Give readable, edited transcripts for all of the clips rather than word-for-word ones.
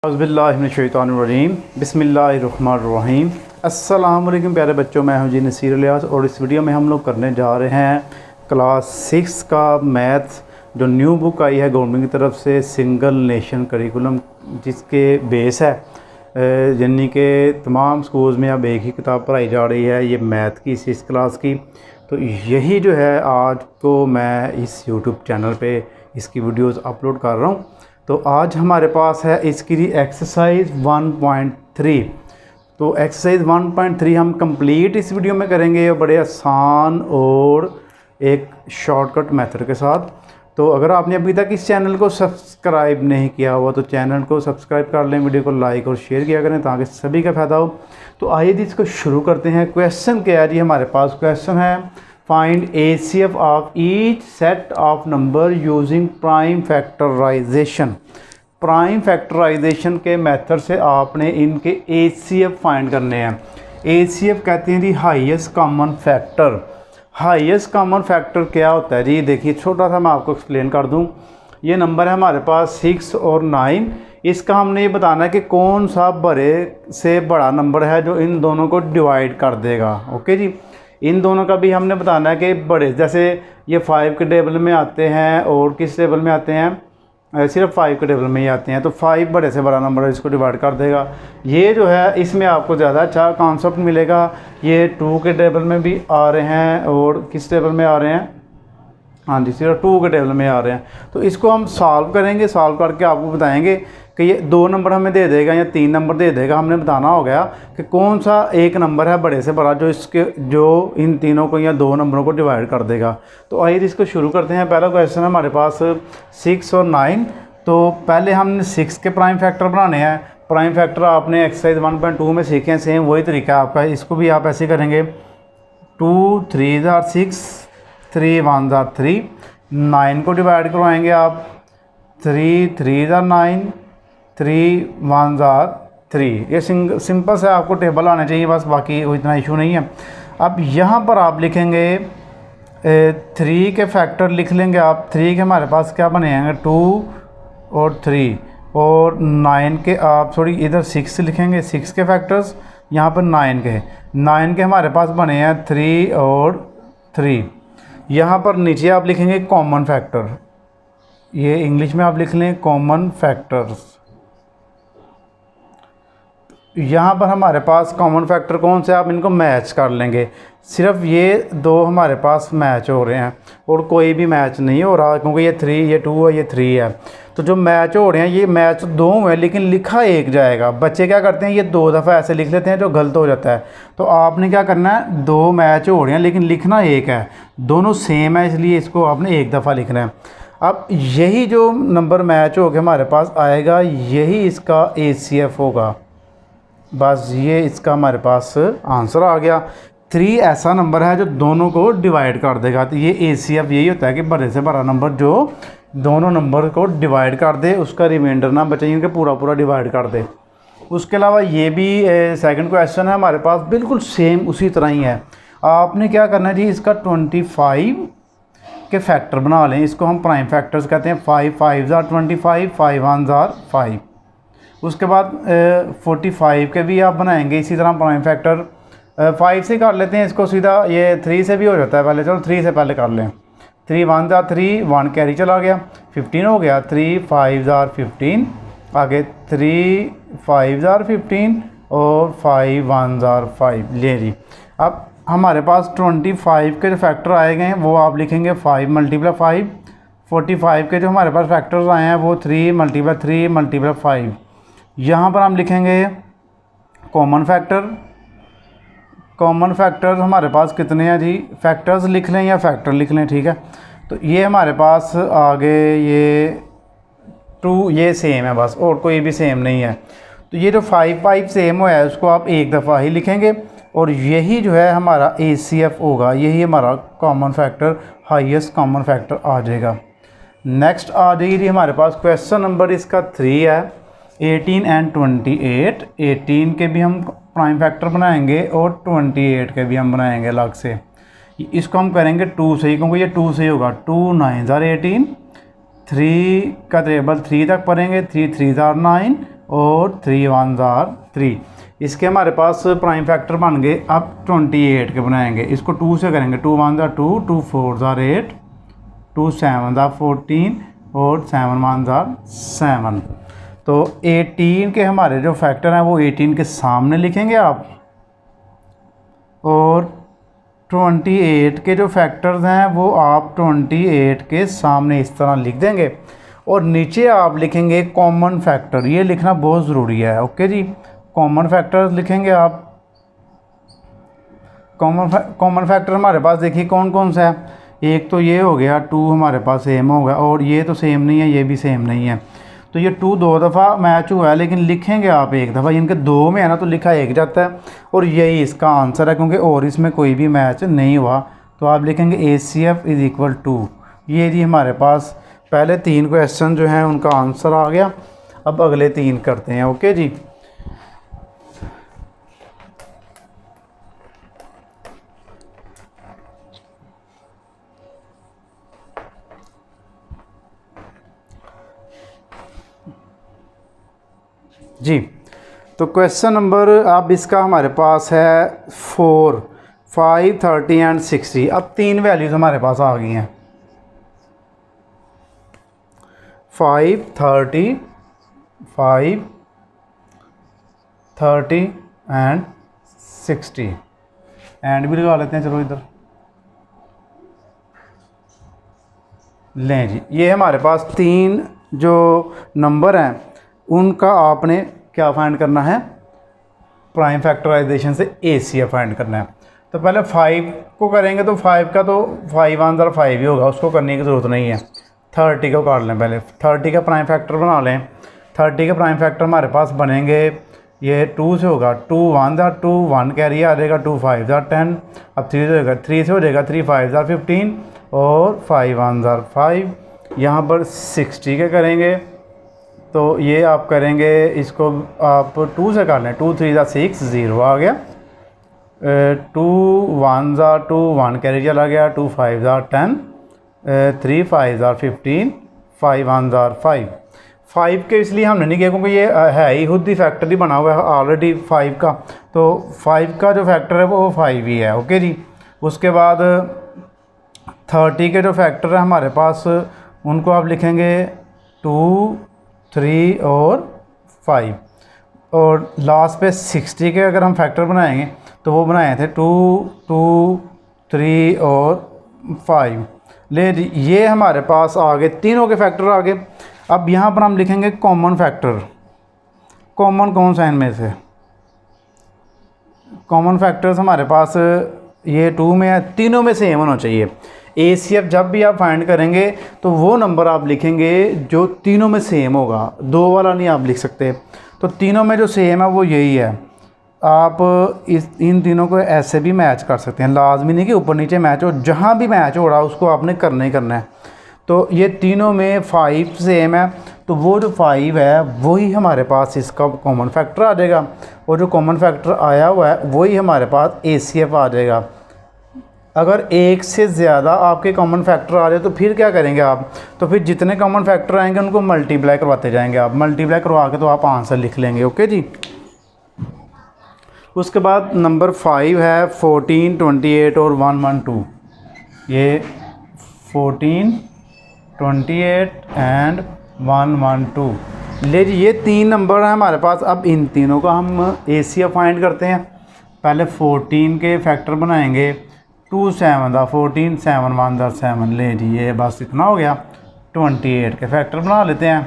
औज़ुबिल्लाहिमिनश्शैतानिर्रजीम बिस्मिल्लाहिर्रहमानिर्रहीम। अस्सलाम वालेकुम प्यारे बच्चों, मैं हूं जी नसीर इलियास और इस वीडियो में हम लोग करने जा रहे हैं क्लास 6 का मैथ्स, जो न्यू बुक आई है गवर्नमेंट की तरफ से, सिंगल नेशन करिकुलम, जिसके बेस है यानी कि तमाम स्कूल्स में अब एक ही किताब पढ़ाई जा रही है, ये मैथ की 6 क्लास की। तो यही जो है आज को मैं इस यूट्यूब चैनल पे इसकी वीडियोस अपलोड कर रहा हूँ। तो आज हमारे पास है इसकी एक्सरसाइज 1.3। तो एक्सरसाइज 1.3 हम कंप्लीट इस वीडियो में करेंगे, बड़े आसान और एक शॉर्टकट मेथड के साथ। तो अगर आपने अभी तक इस चैनल को सब्सक्राइब नहीं किया हुआ तो चैनल को सब्सक्राइब कर लें, वीडियो को लाइक और शेयर किया करें ताकि सभी का फ़ायदा हो। तो आइए जी इसको शुरू करते हैं। क्वेश्चन क्या है जी, हमारे पास क्वेश्चन है find ACF of each set of number using prime factorization. Prime factorization के मेथड से आपने इनके ACF फाइंड करने हैं। ACF कहते हैं जी highest common factor. Highest common factor क्या होता है जी, देखिए छोटा सा मैं आपको एक्सप्लेन कर दूं। ये नंबर है हमारे पास 6 और 9। इसका हमने ये बताना है कि कौन सा बड़े से बड़ा नंबर है जो इन दोनों को डिवाइड कर देगा। ओके जी, इन दोनों का भी हमने बताना है कि बड़े, जैसे ये 5 के टेबल में आते हैं और किस टेबल में आते हैं, सिर्फ 5 के टेबल में ही आते हैं। तो 5 बड़े से बड़ा नंबर है, इसको डिवाइड कर देगा। ये जो है इसमें आपको ज़्यादा अच्छा कॉन्सेप्ट मिलेगा। ये 2 के टेबल में भी आ रहे हैं और किस टेबल में आ रहे हैं, हाँ जी सिर्फ 2 के टेबल में आ रहे हैं। तो इसको हम सॉल्व करेंगे, सॉल्व करके आपको बताएंगे कि ये 2 नंबर हमें दे देगा या 3 नंबर दे देगा। हमने बताना हो गया कि कौन सा एक नंबर है बड़े से बड़ा जो इन तीनों को या 2 नंबरों को डिवाइड कर देगा। तो आइए इसको शुरू करते हैं। पहला क्वेश्चन है हमारे पास 6 और 9। तो पहले हमने 6 के प्राइम फैक्टर बनाने हैं। प्राइम फैक्टर आपने एक्सरसाइज 1.2 में सीखे हैं, सेम वही तरीका है आपका। इसको भी आप ऐसे करेंगे, 2 3 are 6, 3 1 are 3। 9 को डिवाइड करवाएंगे आप, 3 3 are 9, 3 1 are 3। ये सिंपल से आपको टेबल आने चाहिए बस, बाकी इतना इशू नहीं है। अब यहाँ पर आप लिखेंगे 3 के फैक्टर लिख लेंगे आप। 3 के हमारे पास क्या बनेंगे, 2 और 3। और 9 के आप इधर 6 लिखेंगे, 6 के फैक्टर्स, यहाँ पर 9 के हमारे पास बने हैं 3 और 3। यहाँ पर नीचे आप लिखेंगे कॉमन फैक्टर, ये इंग्लिश में आप लिख लें कॉमन फैक्टर्स। यहाँ पर हमारे पास कॉमन फैक्टर कौन से, आप इनको मैच कर लेंगे। सिर्फ ये 2 हमारे पास मैच हो रहे हैं और कोई भी मैच नहीं हो रहा, क्योंकि ये 3, ये 2 है, ये 3 है। तो जो मैच हो रहे हैं ये मैच 2 हैं लेकिन लिखा एक जाएगा। बच्चे क्या करते हैं, ये 2 दफ़ा ऐसे लिख लेते हैं जो गलत हो जाता है। तो आपने क्या करना है, 2 मैच हो रहे हैं लेकिन लिखना एक है, दोनों सेम है, इसलिए इसको आपने एक दफ़ा लिखना है। अब यही जो नंबर मैच हो के हमारे पास आएगा, यही इसका ACF होगा। बस ये इसका हमारे पास आंसर आ गया। 3 ऐसा नंबर है जो दोनों को डिवाइड कर देगा। तो ये ACF यही होता है कि बड़े से बड़ा नंबर जो दोनों नंबर को डिवाइड कर दे, उसका रिमाइंडर ना बचे, इनके पूरा डिवाइड कर दे। उसके अलावा ये भी सेकंड क्वेश्चन है हमारे पास, बिल्कुल सेम उसी तरह ही है। आपने क्या करना है जी, इसका 25 के फैक्टर बना लें। इसको हम प्राइम फैक्टर्स कहते हैं। 5 5 are 25, 5 1 are 5। उसके बाद 45 के भी आप बनाएंगे इसी तरह प्राइम फैक्टर। 5 से कर लेते हैं इसको सीधा, ये 3 से भी हो जाता है पहले, चलो 3 से पहले कर लें। 3 1 are 3, 1 कैरी चला गया, 15 हो गया। 3 5 are 15, आगे 3 5 are 15 और 5 1 are 5। ले जी, अब हमारे पास 25 के जो फैक्टर आए गए हैं वो आप लिखेंगे 5 × 5। 45 के जो हमारे पास फैक्टर्स आए हैं वो 3 × 3 × 5। यहाँ पर हम लिखेंगे कॉमन फैक्टर। कॉमन फैक्टर्स हमारे पास कितने हैं जी, फैक्टर्स लिख लें या फैक्टर लिख लें, ठीक है। तो ये हमारे पास आगे ये 2, ये सेम है बस, और कोई भी सेम नहीं है। तो ये जो 5 5 सेम हुआ है उसको आप एक दफ़ा ही लिखेंगे और यही जो है हमारा ACF होगा, यही हमारा common factor, highest common factor आ जाएगा। नेक्स्ट आ जाएगी जी हमारे पास क्वेश्चन नंबर इसका 3 है, 18 और 28। 18 के भी हम प्राइम फैक्टर बनाएंगे और 28 के भी हम बनाएंगे अलग से। इसको हम करेंगे 2 से ही, क्योंकि ये 2 से ही होगा। 2 9 are 18, 3 का टेबल 3 तक पढ़ेंगे, 3 3 are 9 और 3 1 जार 3। इसके हमारे पास प्राइम फैक्टर बन गए। अब 28 के बनाएंगे, इसको 2 से करेंगे। 2 1 जार 2, 2 4 जार 8, 2 7 जार 14 और 7 1 जार 7। तो 18 के हमारे जो फैक्टर हैं वो 18 के सामने लिखेंगे आप, और 28 के जो फैक्टर्स हैं वो आप 28 के सामने इस तरह लिख देंगे। और नीचे आप लिखेंगे कॉमन फैक्टर, ये लिखना बहुत ज़रूरी है। ओके जी, कॉमन फैक्टर्स लिखेंगे आप। कॉमन फैक्टर हमारे पास देखिए कौन कौन सा है। एक तो ये हो गया, 2 हमारे पास सेम हो गया, और ये तो सेम नहीं है, ये भी सेम नहीं है। तो ये 2 2 दफ़ा मैच हुआ है, लेकिन लिखेंगे आप एक दफ़ा। इनके 2 में है ना, तो लिखा एक जाता है, और यही इसका आंसर है, क्योंकि और इसमें कोई भी मैच नहीं हुआ। तो आप लिखेंगे ACF इज़ इक्वल टू। ये जी हमारे पास पहले 3 क्वेश्चन जो हैं उनका आंसर आ गया। अब अगले 3 करते हैं। ओके जी, जी तो क्वेश्चन नंबर अब इसका हमारे पास है 4, 5 30 एंड 60। अब 3 वैल्यूज़ हमारे पास आ गई हैं, 5 30 एंड 60। एंड भी लगा लेते हैं, चलो इधर लें जी। ये हमारे पास 3 जो नंबर हैं उनका आपने क्या फाइंड करना है, प्राइम फैक्टराइजेशन से ACF फाइंड करना है। तो पहले 5 को करेंगे, तो 5 का तो 5 1 जार 5 ही होगा, उसको करने की ज़रूरत नहीं है। 30 को काट लें, पहले 30 का प्राइम फैक्टर बना लें। 30 के प्राइम फैक्टर हमारे पास बनेंगे, ये 2 से होगा, 2 1 जार 2, 1 कैरी आ जाएगा, 2 5 जार 10। अब 3 से हो जाएगा, 3 से हो जाएगा, 3 5 जार 15 और 5 1 जार 5। यहाँ पर 60 के करेंगे, तो ये आप करेंगे, इसको आप 2 से कर लें, 2 3 जार 6, 0 आ गया। 2 1 जार 2, 1 कैरी चला गया, 2 5 जार 10, 3 5 जार 15, 5 1 जार 5। 5 के इसलिए हमने नहीं किया क्योंकि ये है ही खुद ही फैक्टर ही बना हुआ है ऑलरेडी 5 का, तो 5 का जो फैक्टर है वो 5 ही है। ओके जी, उसके बाद 30 के जो फैक्टर है हमारे पास उनको आप लिखेंगे 2 3 और 5, और लास्ट पे 60 के अगर हम फैक्टर बनाएंगे तो वो बनाए थे 2 2 3 और 5। ले ये हमारे पास आ गए, तीनों के फैक्टर आ गए। अब यहाँ पर हम लिखेंगे कॉमन फैक्टर। कॉमन कौन सा इनमें से, कॉमन फैक्टर्स हमारे पास ये 2 में है, तीनों में सेम होना चाहिए। ACF जब भी आप फाइंड करेंगे तो वो नंबर आप लिखेंगे जो तीनों में सेम होगा, 2 वाला नहीं आप लिख सकते। तो तीनों में जो सेम है वो यही है। आप इन तीनों को ऐसे भी मैच कर सकते हैं, लाजमी नहीं कि ऊपर नीचे मैच हो, जहाँ भी मैच हो रहा है उसको आपने करना ही करना है। तो ये तीनों में 5 सेम है, तो वो जो 5 है वही हमारे पास इसका कॉमन फैक्टर आ जाएगा, और जो कॉमन फैक्टर आया हुआ है वही हमारे पास ACF आ जाएगा। अगर एक से ज़्यादा आपके कॉमन फैक्टर आ जाए तो फिर क्या करेंगे आप, तो फिर जितने कॉमन फैक्टर आएंगे उनको मल्टीप्लाई करवाते जाएंगे आप, मल्टीप्लाई करवा के तो आप आंसर लिख लेंगे। ओके जी, उसके बाद नंबर 5 है 14 28 और 112। ये 14 28 एंड 112 ले जी, ये 3 नंबर हैं हमारे पास। अब इन तीनों का हम ACF फाइंड करते हैं। पहले 14 के फैक्टर बनाएंगे, 2 7 दा 14, 7 1 दा 7। ले जी, ये बस इतना हो गया। 28 के फैक्टर बना लेते हैं,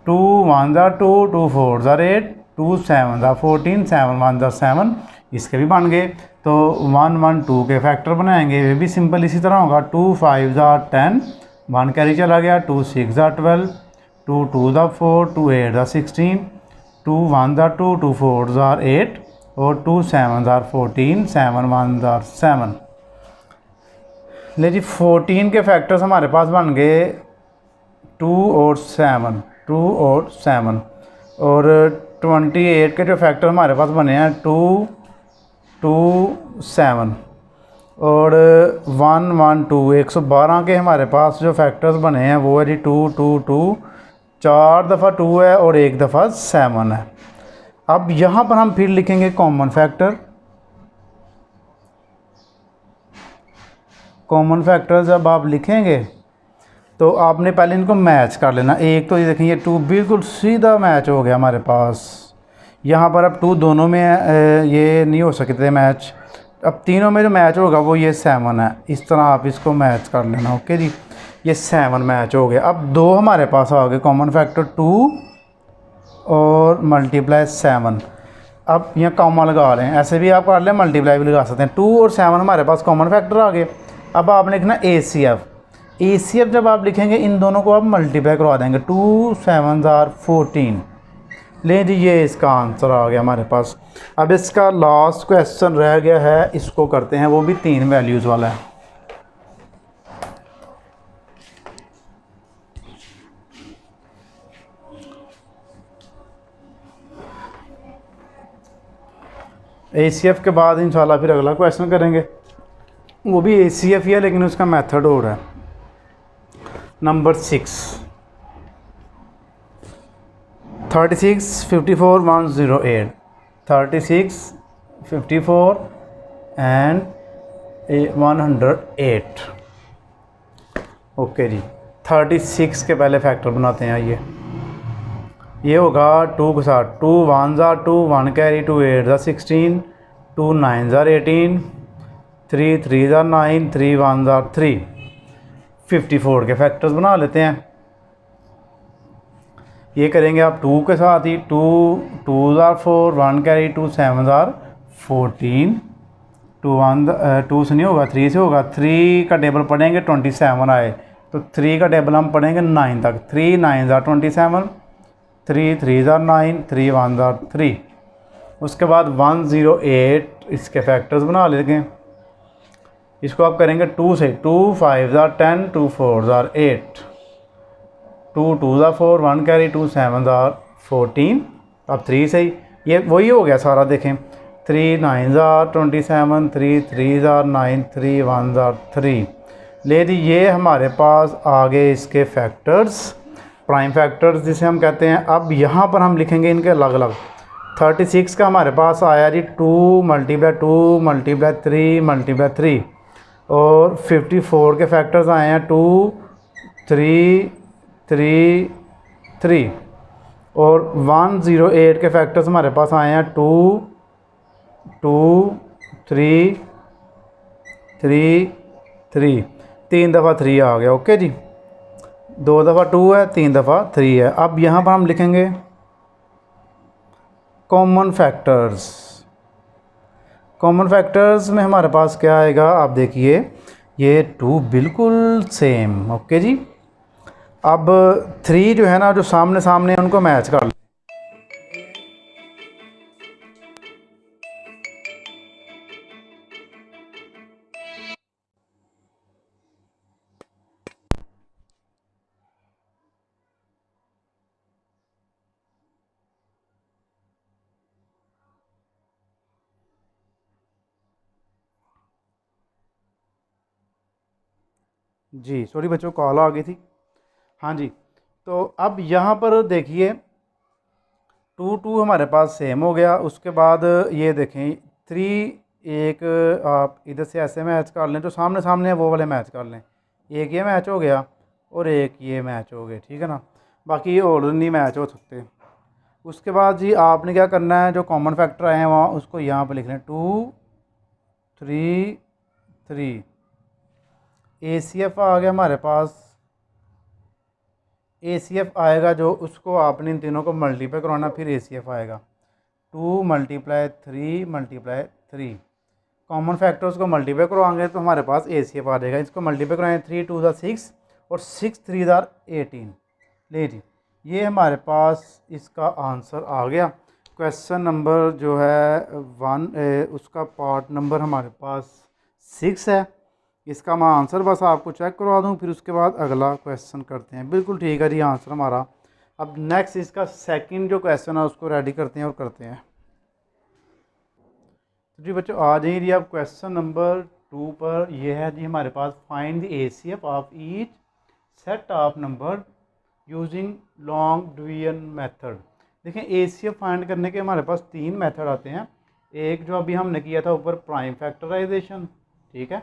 2 1 दा 2, 2 4 दा 8, 2 7 दा 14, 7 1 दा 7। इसके भी बन गए। तो 1 1 2 के फैक्टर बनाएंगे, ये भी सिंपल इसी तरह होगा। 2 5 दा 10, 1 कैरी चला गया, 2 6 दा 12, 2 2 दा 4, 2 8 दा 16, 2 1 दा 2, 2 4 दा 8 और 2 7 दा 14, 7 1 दा 7। ले जी, 14 के फैक्टर्स हमारे पास बन गए 2 और 7, 2 और 7। और 28 के जो फैक्टर हमारे पास बने हैं 2 2 7 और 1 1 2। 112 के हमारे पास जो फैक्टर्स बने हैं वो है जी 2 2 2 4 दफ़ा 2 है और 1 दफ़ा 7 है। अब यहाँ पर हम फिर लिखेंगे कॉमन फैक्टर। कॉमन फैक्टर जब आप लिखेंगे तो आपने पहले इनको मैच कर लेना। एक तो ये देखें, ये 2 बिल्कुल सीधा मैच हो गया हमारे पास। यहाँ पर अब 2 दोनों में ये नहीं हो सकते मैच। अब तीनों में जो मैच होगा वो ये 7 है। इस तरह आप इसको मैच कर लेना। ओके जी, ये 7 मैच हो गया। अब 2 हमारे पास आ गए कॉमन फैक्टर 2 और मल्टीप्लाई 7। अब यहाँ कॉमा लगा रहे हैं, ऐसे भी आप कर लें, मल्टीप्लाई भी लगा सकते हैं। 2 और 7 हमारे पास कॉमन फैक्टर आ गए। अब आपने लिखना ACF। ACF जब आप लिखेंगे इन दोनों को आप मल्टीप्लाई करवा देंगे। 2 7 14। ले जी, ये इसका आंसर आ गया हमारे पास। अब इसका लास्ट क्वेश्चन रह गया है, इसको करते हैं, वो भी 3 वैल्यूज़ वाला है। ACF के बाद इंशाल्लाह फिर अगला क्वेश्चन करेंगे, वो भी ACF ही है लेकिन उसका मेथड और है। Number 6, 36 54 108, 36 54 and 108। ओके जी, 36 के पहले फैक्टर बनाते हैं। ये होगा 2 के साथ, 2 1 2, 1 कैरी, 2 8 16, 2 9 18, 3 3 9, 3 1 3। 54 के फैक्टर्स बना लेते हैं। ये करेंगे आप 2 के साथ ही, 2 2 4, 1 कैरी, 2 7 14, 2 1 2 से नहीं होगा, 3 से होगा। 3 का टेबल पढ़ेंगे 27 आए, तो 3 का टेबल हम पढ़ेंगे 9 तक। 3 9 27, 3 3 9, 3 1 3। उसके बाद 108 इसके फैक्टर्स बना लेंगे। इसको आप करेंगे 2 से, 2 5 10, 2 4 8, 2 2 4, 1 कैरी, 2 7 14। अब 3 से ही ये वही हो गया सारा। देखें, 3 9 27, 3 3 9, 3 1 3। ले दी, ये हमारे पास आ गए इसके फैक्टर्स, प्राइम फैक्टर्स जिसे हम कहते हैं। अब यहाँ पर हम लिखेंगे इनके अलग अलग। 36 का हमारे पास आया जी 2 × 2 × 3 × 3। और 54 के फैक्टर्स आए हैं 2 3 3 3। और 108 के फैक्टर्स हमारे पास आए हैं 2 2 3 3 3। 3 दफ़ा 3 आ गया। ओके जी, 2 दफ़ा 2 है, 3 दफ़ा 3 है। अब यहाँ पर हम लिखेंगे कॉमन फैक्टर्स। कॉमन फैक्टर्स में हमारे पास क्या आएगा, आप देखिए, ये 2 बिल्कुल सेम। ओके जी, अब 3 जो है ना, जो सामने सामने है उनको मैच कर लें। जी सॉरी बच्चों, कॉल आ गई थी। हाँ जी, तो अब यहाँ पर देखिए 2 2 हमारे पास सेम हो गया। उसके बाद ये देखें 3, एक आप इधर से ऐसे मैच कर लें, जो सामने सामने है वो वाले मैच कर लें। एक ये मैच हो गया और एक ये मैच हो गए, ठीक है ना। बाकी ये और नहीं मैच हो सकते। उसके बाद जी आपने क्या करना है, जो कॉमन फैक्टर आए हैं वहाँ उसको यहाँ पर लिख लें 2 3 3। ACF आ गया हमारे पास। ACF आएगा जो, उसको आपने इन तीनों को मल्टीप्लाई करवाना, फिर ACF आएगा 2 × 3 × 3। कॉमन फैक्टर्स को मल्टीप्लाई करवाएंगे तो हमारे पास ACF आ जाएगा। इसको मल्टीप्लाई करवाएंगे 3 2 6 और 6 3 18। ले जी, ये हमारे पास इसका आंसर आ गया। क्वेश्चन नंबर जो है 1 उसका पार्ट नंबर हमारे पास 6 है। इसका मैं आंसर बस आपको चेक करवा दूं, फिर उसके बाद अगला क्वेश्चन करते हैं। बिल्कुल ठीक है जी आंसर हमारा। अब नेक्स्ट इसका सेकंड जो क्वेश्चन है उसको रेडी करते हैं और करते हैं। तो जी बच्चों आ जाइए जी, अब क्वेश्चन नंबर 2 पर। यह है जी हमारे पास, find the ACF of each set of number using long division method. देखें एसीएफ फाइंड करने के हमारे पास 3 मेथड आते हैं। एक जो अभी हमने किया था ऊपर प्राइम फैक्टराइजेशन, ठीक है,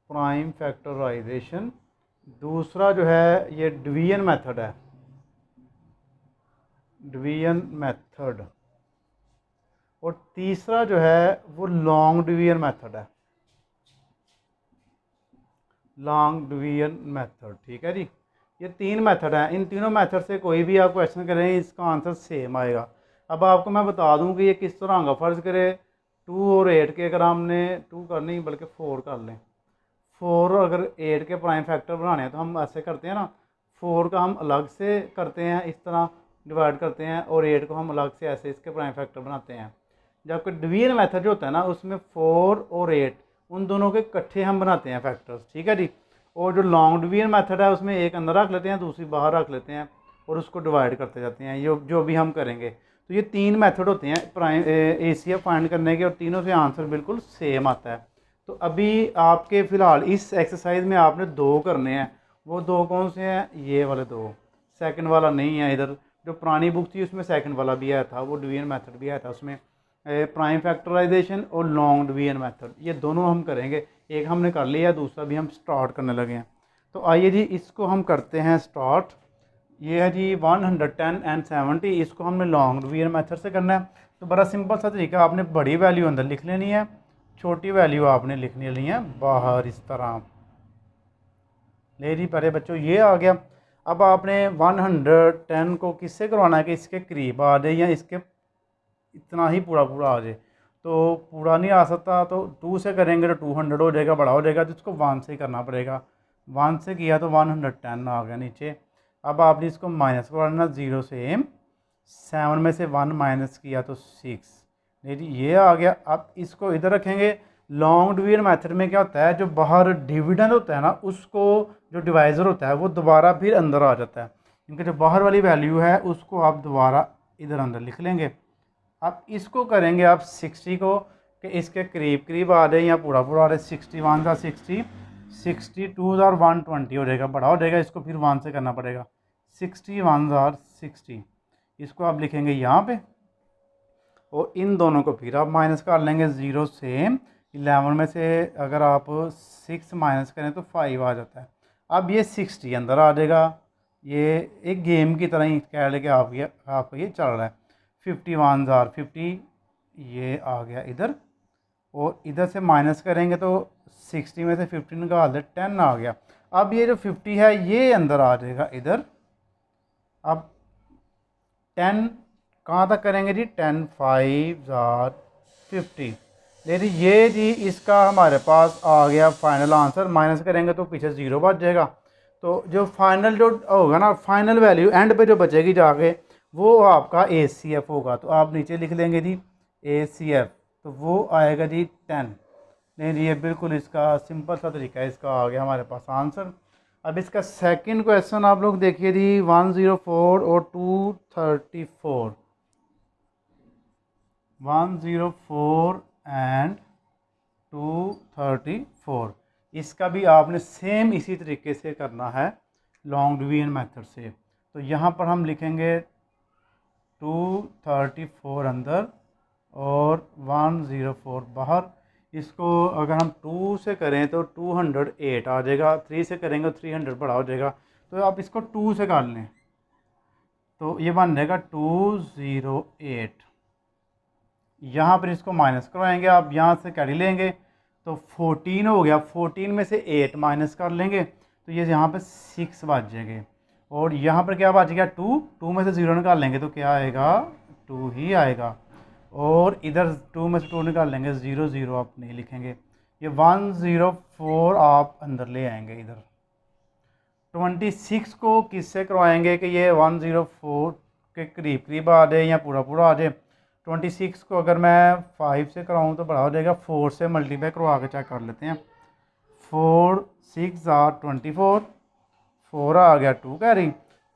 प्राइम फैक्टराइजेशन। दूसरा जो है ये डिवीजन मेथड है, डिवीजन मेथड। और तीसरा जो है वो लॉन्ग डिवीजन मेथड है, लॉन्ग डिवीजन मेथड, ठीक है जी। ये 3 मेथड हैं, इन तीनों मेथड से कोई भी आप क्वेश्चन करें इसका आंसर सेम आएगा। अब आपको मैं बता दूं कि ये किस तरह होगा। फ़र्ज़ करें 2 और 8 के अगर हमने 2 कर नहीं बल्कि 4 कर लें, 4 अगर 8 के प्राइम फैक्टर बनाने हैं तो हम ऐसे करते हैं ना, 4 का हम अलग से करते हैं, इस तरह डिवाइड करते हैं, और 8 को हम अलग से ऐसे इसके प्राइम फैक्टर बनाते हैं। जबकि डिवीजन मेथड जो होता है ना उसमें 4 और 8 उन दोनों के इकट्ठे हम बनाते हैं फैक्टर्स, ठीक है जी। और जो लॉन्ग डिवीजन मेथड है उसमें एक अंदर रख लेते हैं, दूसरी बाहर रख लेते हैं और उसको डिवाइड करते जाते हैं, जो भी हम करेंगे। तो ये 3 मेथड होते हैं प्राइम एसीएफ फाइंड करने के, और तीनों से आंसर बिल्कुल सेम आता है। तो अभी आपके फ़िलहाल इस एक्सरसाइज में आपने 2 करने हैं। वो 2 कौन से हैं? ये वाले 2, सेकंड वाला नहीं है इधर। जो पुरानी बुक थी उसमें सेकंड वाला भी आया था, वो डिवीजन मेथड भी आया था उसमें, प्राइम फैक्टराइजेशन और लॉन्ग डिवीजन मेथड, ये दोनों हम करेंगे। एक हमने कर लिया, दूसरा भी हम स्टार्ट करने लगे हैं। तो आइए जी इसको हम करते हैं स्टार्ट। ये है जी 110 एंड 70, इसको हमने लॉन्ग डिवीजन मेथड से करना है। तो बड़ा सिंपल सा तरीका, आपने बड़ी वैल्यू अंदर लिख लेनी है, छोटी वैल्यू आपने लिखनी ली है बाहर, इस तरह ले जी। पहले बच्चों ये आ गया। अब आपने 110 को किससे करवाना है कि इसके करीब आ जाए या इसके इतना ही पूरा पूरा आ जाए। तो पूरा नहीं आ सकता तो 2 से करेंगे तो 200 हो जाएगा, बड़ा हो जाएगा, तो इसको 1 से ही करना पड़ेगा। 1 से किया तो 110 आ गया नीचे। अब आपने इसको माइनस करना 0 से, 7 में से 1 माइनस किया तो 6, नहीं ये आ गया। अब इसको इधर रखेंगे। लॉन्ग डिवीजन मेथड में क्या होता है, जो बाहर डिविडेंड होता है ना उसको, जो डिवाइज़र होता है वो दोबारा फिर अंदर आ जाता है, क्योंकि जो बाहर वाली वैल्यू है उसको आप दोबारा इधर अंदर लिख लेंगे। अब इसको करेंगे आप 60 को कि इसके करीब करीब आ जाए या पूरा पूरा आ जाए। 61 का 60, 62 और 120 हो जाएगा, बड़ा हो जाएगा, इसको फिर 1 से करना पड़ेगा। 61 और 60 इसको आप लिखेंगे यहाँ पे, और इन दोनों को फिर आप माइनस कर लेंगे। 0 से 11 में से अगर आप 6 माइनस करें तो 5 आ जाता है। अब ये 60 अंदर आ जाएगा, ये एक गेम की तरह ही कह लेके आपको ये चल रहा है। 51 और 50 ये आ गया इधर, और इधर से माइनस करेंगे तो 60 में से 50 निकाल दे, 10 आ गया। अब ये जो 50 है ये अंदर आ जाएगा इधर। अब 10 कहाँ तक करेंगे जी? 10 5 और 50। लेकिन ये जी इसका हमारे पास आ गया फाइनल आंसर। माइनस करेंगे तो पीछे 0 बच जाएगा। तो जो फाइनल जो होगा ना, फाइनल वैल्यू एंड पे जो बचेगी जाके, वो आपका ACF होगा। तो आप नीचे लिख लेंगे जी ACF, तो वो आएगा जी 10। नहीं जी ये बिल्कुल इसका सिंपल सा तरीका है, इसका आ गया हमारे पास आंसर। अब इसका सेकंड क्वेश्चन आप लोग देखिए जी, 104 और 234, 104 एंड 234, इसका भी आपने सेम इसी तरीके से करना है लॉन्ग डिवीजन मेथड से। तो यहाँ पर हम लिखेंगे 234 अंदर और 104 बाहर। इसको अगर हम 2 से करें तो 208 आ जाएगा, 3 से करेंगे 300 बड़ा हो जाएगा। तो आप इसको 2 से कर लें तो ये बन जाएगा 208। यहाँ पर इसको माइनस करवाएंगे, आप यहाँ से कैरी लेंगे तो 14 हो गया। 14 में से 8 माइनस कर लेंगे तो ये यहाँ पे 6 बच जाएंगे, और यहाँ पर क्या बच गया 2। 2 में से 0 निकाल लेंगे तो क्या आएगा? 2 ही आएगा। और इधर 2 में से 2 निकाल लेंगे, 0 0 आप नहीं लिखेंगे। ये 104 आप अंदर ले आएंगे इधर। 26 को किससे करवाएंगे कि ये 104 के करीब करीब आ जाए या पूरा पूरा आ जाए। 26 को अगर मैं 5 से कराऊँ तो बड़ा हो जाएगा। 4 से मल्टीप्लाई करवा के चेक कर लेते हैं। 4 6 आर 24, 4 आ गया 2 कैरी,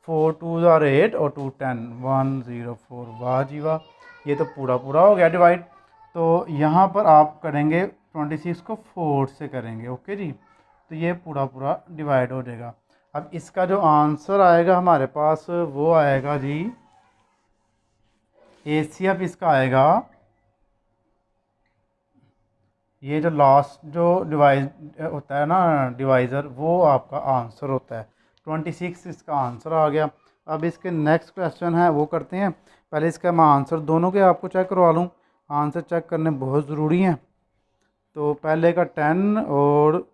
4 2 आर 8 और 2 10, 104। वाह जी वाह, ये तो पूरा पूरा हो गया डिवाइड। तो यहाँ पर आप करेंगे 26 को 4 से करेंगे, ओके जी। तो तो ये पूरा पूरा डिवाइड हो जाएगा। अब इसका जो आंसर आएगा हमारे पास वो आएगा जी, एसीएफ इसका आएगा, ये जो लास्ट जो डिवाइज होता है ना डिवाइज़र, वो आपका आंसर होता है। 26 इसका आंसर आ गया। अब इसके नेक्स्ट क्वेश्चन है वो करते हैं। पहले इसका मैं आंसर दोनों के आपको चेक करवा लूँ, आंसर चेक करने बहुत ज़रूरी हैं। तो पहले का 10 और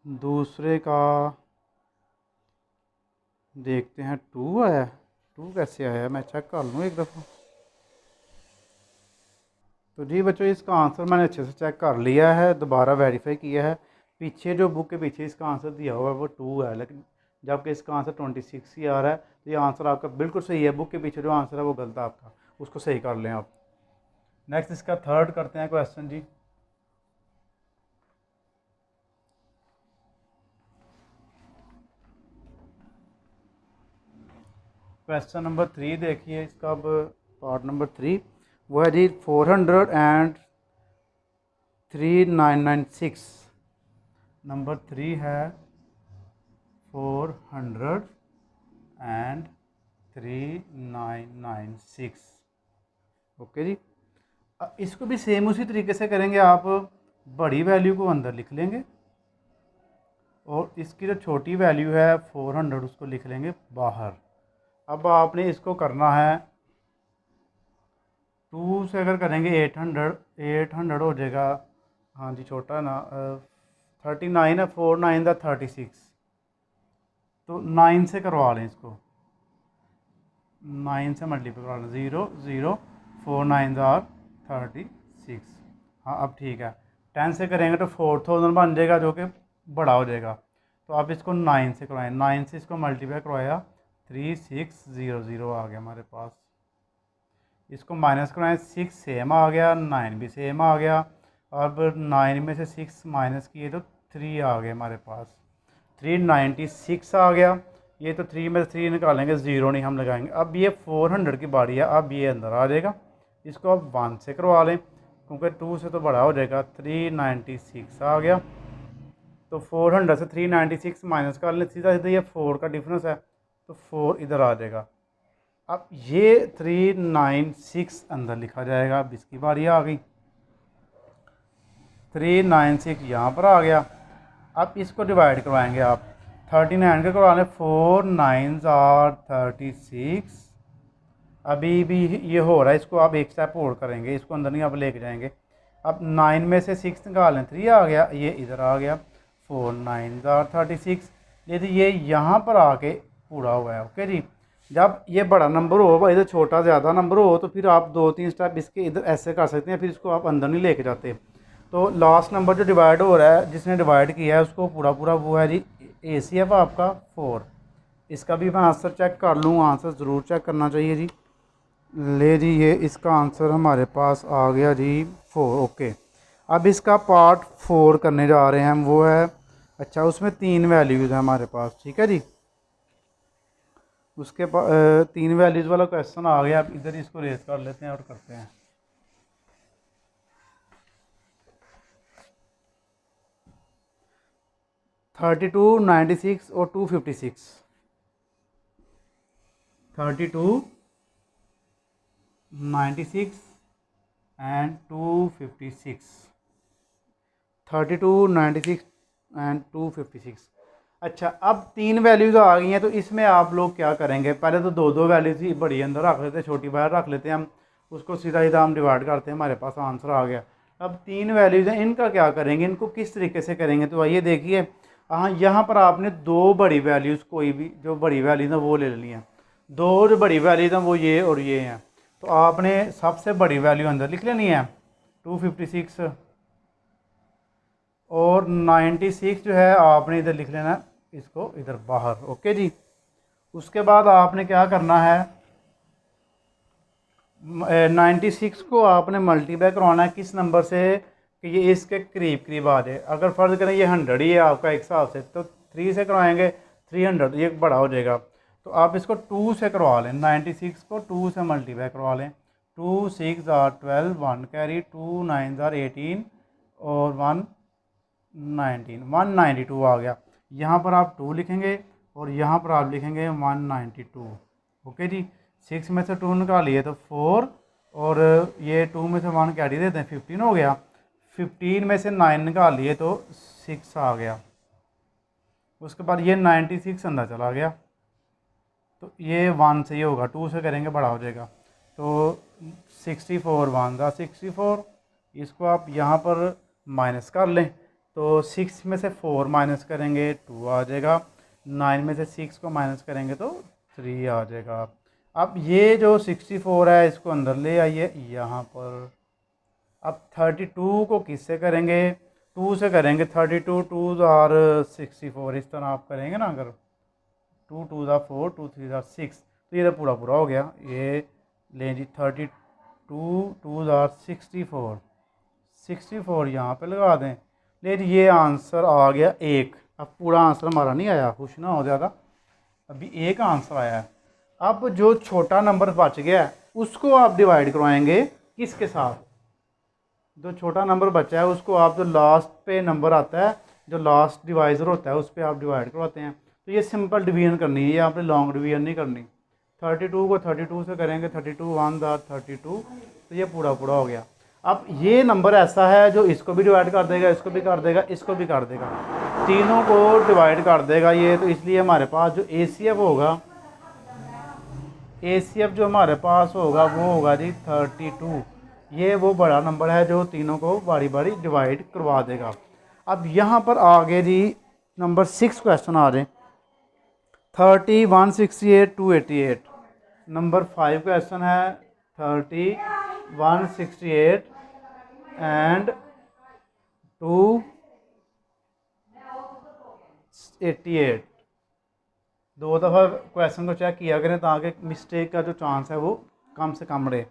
दूसरे का देखते हैं 2 आया। 2 कैसे आया, मैं चेक कर लूँ एक दफ़ा। तो जी बच्चों, इसका आंसर मैंने अच्छे से चेक कर लिया है, दोबारा वेरीफाई किया है। पीछे जो बुक के पीछे इसका आंसर दिया हुआ है वो 2 है, लेकिन जबकि इसका आंसर 26 ही आ रहा है। तो ये आंसर आपका बिल्कुल सही है। बुक के पीछे जो आंसर है वो गलत है आपका, उसको सही कर लें आप। नेक्स्ट इसका थर्ड करते हैं क्वेश्चन जी। क्वेश्चन नंबर 3 देखिए इसका। अब पार्ट नंबर 3 वो है जी 403,996। नंबर 3 है 403,996। ओके जी। इसको भी सेम उसी तरीके से करेंगे आप। बड़ी वैल्यू को अंदर लिख लेंगे और इसकी जो छोटी वैल्यू है 400 उसको लिख लेंगे बाहर। अब आपने इसको करना है 2 से अगर करेंगे 800 हो जाएगा। हाँ जी, छोटा ना 39 है, 4 9 था 36, तो 9 से करवा लें इसको। 9 से मल्टीप्लाई करवा लें, 0 0 4 9 आर 36। हाँ अब ठीक है। 10 से करेंगे तो 4000 बन जाएगा, जो कि बड़ा हो जाएगा। तो आप इसको 9 से करवाएं। 9 से इसको मल्टीप्लाई करवाया 3600 आ गया हमारे पास। इसको माइनस करवाएं, 6 सेम आ गया, 9 भी सेम आ गया। अब 9 में से 6 माइनस किए तो 3 आ गए हमारे पास। 396 आ गया। ये तो 3 में से 3 निकालेंगे, 0 नहीं हम लगाएंगे। अब ये 400 की बारी है, अब ये अंदर आ जाएगा। इसको अब 1 से करवा लें, क्योंकि 2 से तो बड़ा हो जाएगा। 396 आ गया। तो 400 से 396 माइनस कर लें, सीधा सीधा ये 4 का डिफरेंस है, तो 4 इधर आ जाएगा। अब ये 396 अंदर लिखा जाएगा। अब इसकी बारी आ गई, 396 यहाँ पर आ गया। अब इसको डिवाइड करवाएंगे आप। 39 का करवा लें, 4 9 आर 36। अभी भी ये हो रहा है, इसको आप एक स्टेप और करेंगे, इसको अंदर नहीं आप लेके जाएंगे। अब 9 में से 6 निकालें, 3 आ गया, ये इधर आ गया। 4 9 आर 36। यदि ये यहाँ पर आके पूरा हुआ है। ओके जी। जब ये बड़ा नंबर हो, इधर छोटा ज़्यादा नंबर हो, तो फिर आप 2 3 स्टेप इसके इधर ऐसे कर सकते हैं, फिर इसको आप अंदर नहीं लेके जाते। तो लास्ट नंबर जो डिवाइड हो रहा है, जिसने डिवाइड किया है उसको पूरा पूरा वो है जी ACF आपका 4। इसका भी मैं आंसर चेक कर लूँ, आंसर ज़रूर चेक करना चाहिए जी। ले जी, ये इसका आंसर हमारे पास आ गया जी 4। ओके। अब इसका पार्ट 4 करने जा रहे हैं हम, वो है अच्छा उसमें 3 वैल्यूज़ हैं हमारे पास। ठीक है जी। उसके 3 वैल्यूज़ वाला क्वेश्चन आ गया। अब इधर इसको रेज कर लेते हैं और करते हैं। थर्टी टू 96 और 256। 32 96 एंड 256। 32 96 एंड 256। अच्छा, अब 3 वैल्यूज़ आ गई हैं, तो इसमें आप लोग क्या करेंगे? पहले तो 2 वैल्यूज़ ही बड़ी अंदर रख लेते हैं, छोटी बाहर रख लेते हैं हम। उसको सीधा सीधा हम डिवाइड करते हैं, हमारे पास आंसर आ गया। अब 3 वैल्यूज़ हैं, इनका क्या करेंगे? इनको किस तरीके से करेंगे? तो आइए देखिए। हाँ, यहाँ पर आपने 2 बड़ी वैल्यूज़, कोई भी जो बड़ी वैल्यूज़ हैं वो ले लेनी है। 2 जो बड़ी वैल्यूज़ हैं वो ये और ये हैं। तो आपने सबसे बड़ी वैल्यू अंदर लिख लेनी है 256, और 96 जो है आपने इधर लिख लेना है, इसको इधर बाहर। ओके जी। उसके बाद आपने क्या करना है, 96 को आपने मल्टीप्लाई करवाना है किस नंबर से कि ये इसके करीब करीब आ जाए। अगर फ़र्ज़ करें ये 100 ही है आपका एक हिसाब से, तो 3 से करवाएंगे 300, ये बड़ा हो जाएगा। तो आप इसको 2 से करवा लें। 96 को 2 से मल्टीप्लाई करवा लें। 2 6 आर 12, 1 कैरी, 2 9 आर 18 और 1 19 192 आ गया। यहाँ पर आप 2 लिखेंगे और यहाँ पर आप लिखेंगे 192। ओके जी। 6 में से 2 निकालिए तो 4 और ये 2 में से 1 कैरी देते हैं 15 हो गया। 15 में से 9 निकालिए तो 6 आ गया। उसके बाद ये 96 अंदर चला गया तो ये 1 से ही होगा, 2 से करेंगे बड़ा हो जाएगा। तो 64 1 था 64। इसको आप यहाँ पर माइनस कर लें तो 6 में से 4 माइनस करेंगे 2 आ जाएगा। 9 में से 6 को माइनस करेंगे तो 3 आ जाएगा। अब ये जो 64 है इसको अंदर ले आइए यहाँ पर। अब 32 को किससे करेंगे, 2 से करेंगे। 32 2 आर 64 इस तरह आप करेंगे ना, अगर 2 2 ज़ा 4 2 3 ज़ा 6 तो ये तो पूरा पूरा हो गया। ये लें जी 32 2 ज़ा 64 64 यहाँ पे लगा दें। लेकिन ये आंसर आ गया 1। अब पूरा आंसर हमारा नहीं आया, खुश ना हो ज़्यादा, अभी 1 आंसर आया है। अब जो छोटा नंबर बच गया है उसको आप डिवाइड करवाएंगे किसके साथ, जो छोटा नंबर बचा है उसको आप जो लास्ट पे नंबर आता है, जो लास्ट डिवाइज़र होता है उस पर आप डिवाइड करवाते हैं। तो ये सिंपल डिवीजन करनी है, ये आपने लॉन्ग डिवीजन नहीं करनी। 32 को 32 से करेंगे, 32 1 दा 32 तो ये पूरा पूरा हो गया। अब ये नंबर ऐसा है जो इसको भी डिवाइड कर देगा, इसको भी कर देगा, इसको भी कर देगा, तीनों को डिवाइड कर देगा ये। तो इसलिए हमारे पास जो ACF होगा, ACF जो हमारे पास होगा वो होगा जी 32। ये वो बड़ा नंबर है जो तीनों को बारी बारी डिवाइड करवा देगा। अब यहाँ पर आगे जी नंबर 6 क्वेश्चन आ रहे 30 168 288। नंबर 5 क्वेश्चन है 30 168 एंड 288। 2 दफ़ा क्वेश्चन को चेक किया करें ताकि मिस्टेक का जो चांस है वो कम से कम रहे।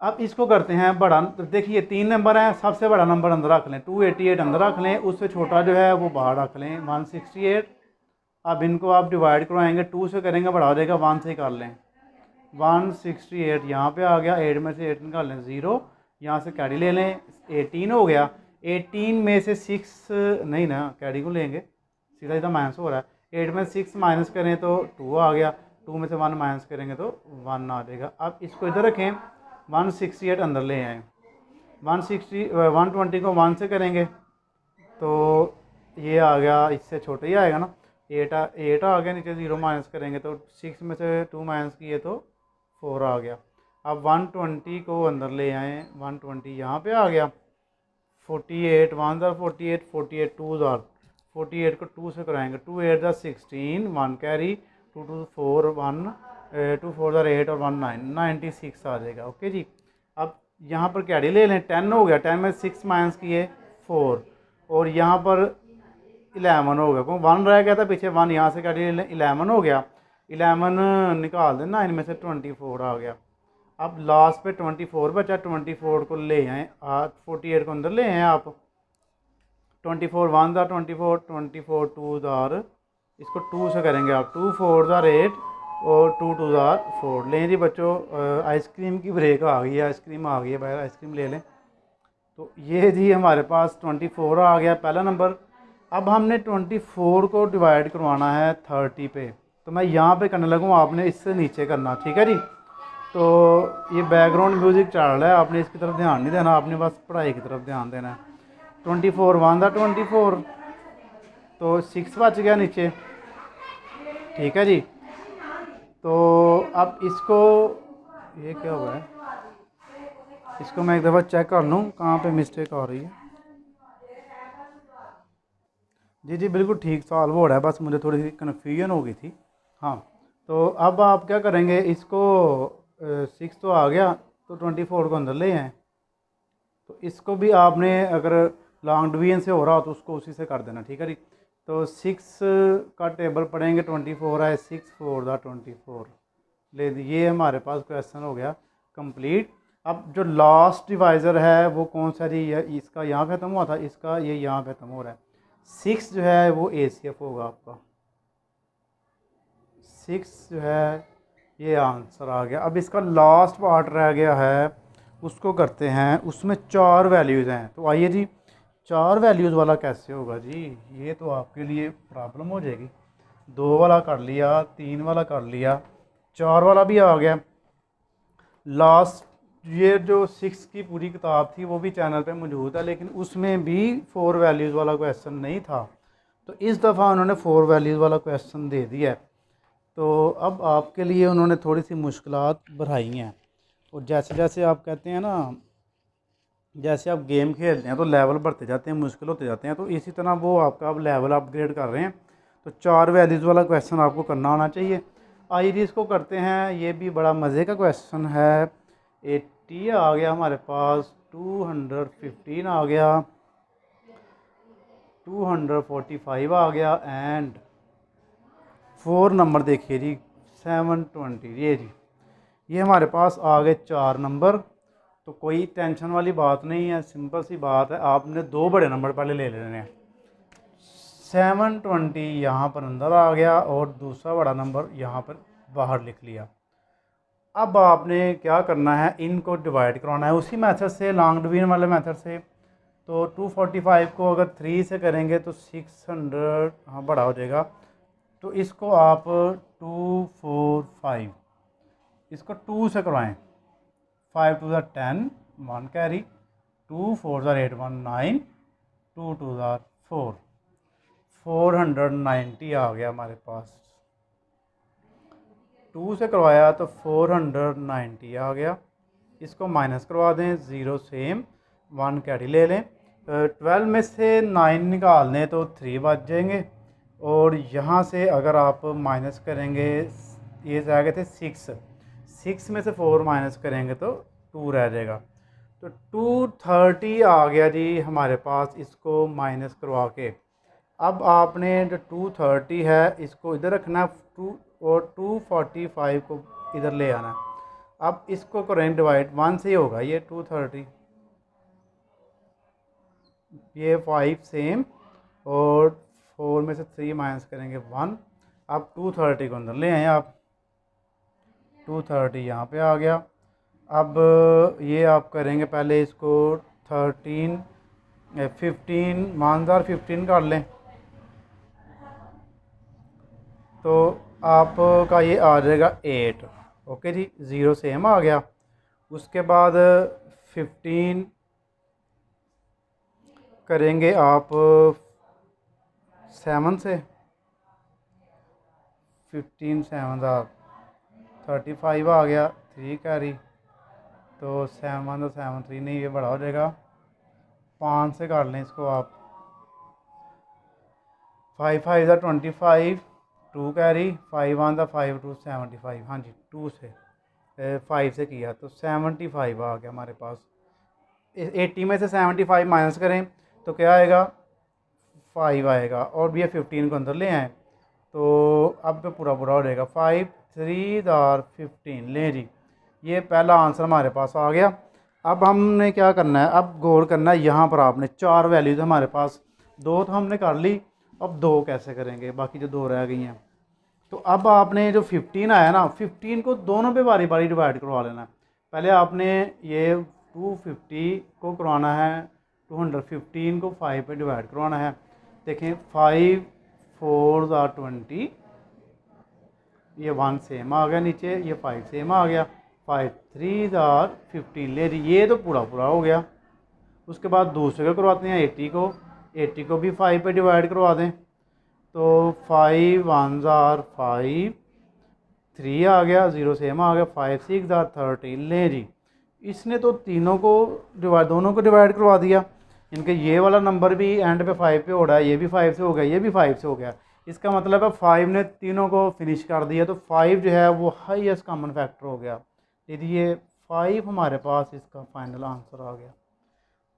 अब इसको करते हैं बड़ा। देखिए 3 नंबर हैं, सबसे बड़ा नंबर अंदर रख लें, 288 अंदर रख लें, उससे छोटा जो है वो बाहर रख लें 168। अब इनको आप डिवाइड करवाएंगे, 2 से करेंगे बड़ा हो जाएगा, 1 से कर लें। 168 यहाँ पे आ गया, 8 में से 8 निकाल लें 0, यहाँ से कैरी ले लें 18 हो गया। 18 में से 6 नहीं ना, कैरी को लेंगे, सीधा सीधा माइनस हो रहा है। 8 में 6 माइनस करें तो 2 आ गया, 2 में से 1 माइनस करेंगे तो 1 आ जाएगा। अब इसको इधर रखें, 168 अंदर ले आए। 120 को 1 से करेंगे तो ये आ गया, इससे छोटा ही आएगा ना, 8 आ गया, नीचे 0 माइनस करेंगे तो 6 में से 2 माइनस किए तो 4 आ गया। अब 120 को अंदर ले आए, 120 यहाँ पे आ गया। 48 1 ज़ार 48 48 2 ज़ार 48 को 2 से कराएंगे, 2 8 ज़ार 16 1 कैरी, 2 2 4 1 2 4 ज़ार 8 और 1 9 96 आ जाएगा। ओके जी। अब यहाँ पर कैरी ले लें, 10 हो गया, 10 में 6 माइनस किए 4 और यहाँ पर 11 हो गया, क्योंकि 1 रह गया था पीछे, 1 यहाँ से कैरी ले लें, 11 हो गया। 11 निकाल देना, इनमें से 24 आ गया। अब लास्ट पे 24 बचा, 24 को ले आए, 48 को अंदर ले आए आप। 24 1 ज़ार 24 24 2 ज़ार, इसको 2 से करेंगे आप, 2 4 ज़ार 8 और 2 2 ज़ार 4। लें जी बच्चों, आइसक्रीम की ब्रेक आ गई है, आइसक्रीम आ गई है, बाहर आइसक्रीम ले लें। तो ये जी हमारे पास 24 आ गया पहला नंबर। अब हमने 24 को डिवाइड करवाना है 30 पे, तो मैं यहाँ पे करने लगूँ, आपने इससे नीचे करना, ठीक है जी। तो ये बैकग्राउंड म्यूज़िक चल रहा है, आपने इसकी तरफ ध्यान नहीं देना, आपने बस पढ़ाई की तरफ ध्यान देना है। 24 1 था 24 तो 6 बच गया नीचे, ठीक है जी। तो अब इसको, ये क्या हुआ है, इसको मैं एक दफ़ा चेक कर लूँ कहाँ पे मिस्टेक आ रही है। जी जी बिल्कुल ठीक सॉल्व हो रहा है, बस मुझे थोड़ी सी कन्फ्यूजन हो गई थी। हाँ, तो अब आप क्या करेंगे, इसको 6 तो आ गया, तो 24 को अंदर ले आए। तो इसको भी आपने अगर लॉन्ग डिवीजन से हो रहा हो तो उसको उसी से कर देना, ठीक है जी। तो 6 का टेबल पढ़ेंगे, 24 है, 6 4 दा 24 ले, ये हमारे पास क्वेश्चन हो गया कंप्लीट। अब जो लास्ट डिवाइज़र है वो कौन सा जी, इसका यहाँ पे ख़त्म हुआ था, इसका ये यहाँ पे ख़त्म हो रहा है। 6 जो है वो ACF होगा आपका, 6 जो है ये आंसर आ गया। अब इसका लास्ट पार्ट रह गया है, उसको करते हैं। उसमें 4 वैल्यूज़ हैं, तो आइए जी 4 वैल्यूज़ वाला कैसे होगा जी, ये तो आपके लिए प्रॉब्लम हो जाएगी। 2 वाला कर लिया, 3 वाला कर लिया, 4 वाला भी आ गया। लास्ट ये जो 6 की पूरी किताब थी वो भी चैनल पे मौजूद है, लेकिन उसमें भी 4 वैल्यूज़ वाला क्वेश्चन नहीं था। तो इस दफ़ा उन्होंने 4 वैल्यूज़ वाला क्वेश्चन दे दिया है। तो अब आपके लिए उन्होंने थोड़ी सी मुश्किलात बढ़ाई हैं। और जैसे जैसे आप कहते हैं ना, जैसे आप गेम खेलते हैं तो लेवल बढ़ते जाते हैं, मुश्किल होते जाते हैं, तो इसी तरह वो आपका अब लेवल अपग्रेड कर रहे हैं। तो 4 वैल्यूज़ वाला क्वेश्चन आपको करना आना चाहिए। आइए जी इसको करते हैं। ये भी बड़ा मज़े का क्वेश्चन है। 80 आ गया हमारे पास, 215 आ गया, 245 आ गया, एंड 4 नंबर देखिए जी 720। ये जी ये हमारे पास आ गए 4 नंबर। तो कोई टेंशन वाली बात नहीं है, सिंपल सी बात है। आपने 2 बड़े नंबर पहले ले लेने हैं। 720 यहाँ पर अंदर आ गया और दूसरा बड़ा नंबर यहाँ पर बाहर लिख लिया। अब आपने क्या करना है, इनको डिवाइड करवाना है उसी मेथड से, लॉन्ग डिवीजन वाले मेथड से। तो 245 को अगर 3 से करेंगे तो 600, हाँ बड़ा हो जाएगा। तो इसको आप 245, इसको 2 से करवाएं। 5 2 10, 1 कैरी, 2 4 8 1 9, 2 2 4, 490 आ गया हमारे पास। 2 से करवाया तो 490 आ गया। इसको माइनस करवा दें, 0 सेम, 1 कैरी ले लें। 12 में से 9 निकाल लें तो 3 बच जाएंगे। और यहाँ से अगर आप माइनस करेंगे, ये आ गए थे 6 में से 4 माइनस करेंगे तो 2 रह जाएगा। तो 230 आ गया जी हमारे पास, इसको माइनस करवा के। अब आपने जो 230 है इसको इधर रखना है, 2 और 245 को इधर ले आना है। अब इसको करें डिवाइड, 1 से ही होगा ये 230, ये 5 सेम, और 4 में से 3 माइनस करेंगे 1। अब 230 को अंदर ले आए आप, 230 यहाँ पे आ गया। अब ये आप करेंगे पहले इसको 13 15 मानदार 15 कर लें तो आपका ये आ जाएगा 8। ओके जी, 0 सेम आ गया। उसके बाद 15 करेंगे आप 7 से, 15 7 35 आ गया, 3 कैरी। तो 7 7 3 नहीं, ये बड़ा हो जाएगा। 5 से काट लें इसको आप, 5 5 25, 2 कैरी, 5 1 5 2 75। हाँ जी, 2 से 5 से किया तो 75 आ गया हमारे पास। 80 में से 75 माइनस करें तो क्या आएगा, 5 आएगा। और भी 15 को अंदर ले आए तो अब तो पूरा पूरा हो जाएगा। 5 3 15 ले जी, ये पहला आंसर हमारे पास आ गया। अब हमने क्या करना है, अब गौर करना है यहाँ पर। आपने 4 वैल्यूज़ हमारे पास, 2 तो हमने कर ली, अब 2 कैसे करेंगे, बाकी जो 2 रह गई हैं। तो अब आपने जो 15 आया ना, 15 को दोनों पे बारी बारी डिवाइड करवा लेना है। पहले आपने ये 250 को करवाना है, 215 को 5 पे डिवाइड करवाना है। देखें, 5 4 20, ये 1 सेम आ गया नीचे, ये 5 सेम आ गया, 5 3 15 ले जी, ये तो पूरा पूरा हो गया। उसके बाद दूसरे को करवाते हैं 80 को, 80 को भी 5 पे डिवाइड करवा दें तो 5 1 5, 3 आ गया, 0 सेम आ गया, 5 6 13 ले जी। इसने तो तीनों को डिवाइड, दोनों को डिवाइड करवा दिया। इनके ये वाला नंबर भी एंड पे 5 पे हो रहा है, ये भी 5 से हो गया, ये भी 5 से हो गया। इसका मतलब है 5 ने तीनों को फिनिश कर दिया। तो 5 जो है वो हाईएस्ट कॉमन फैक्टर हो गया। यदि ये 5 हमारे पास इसका फाइनल आंसर आ गया।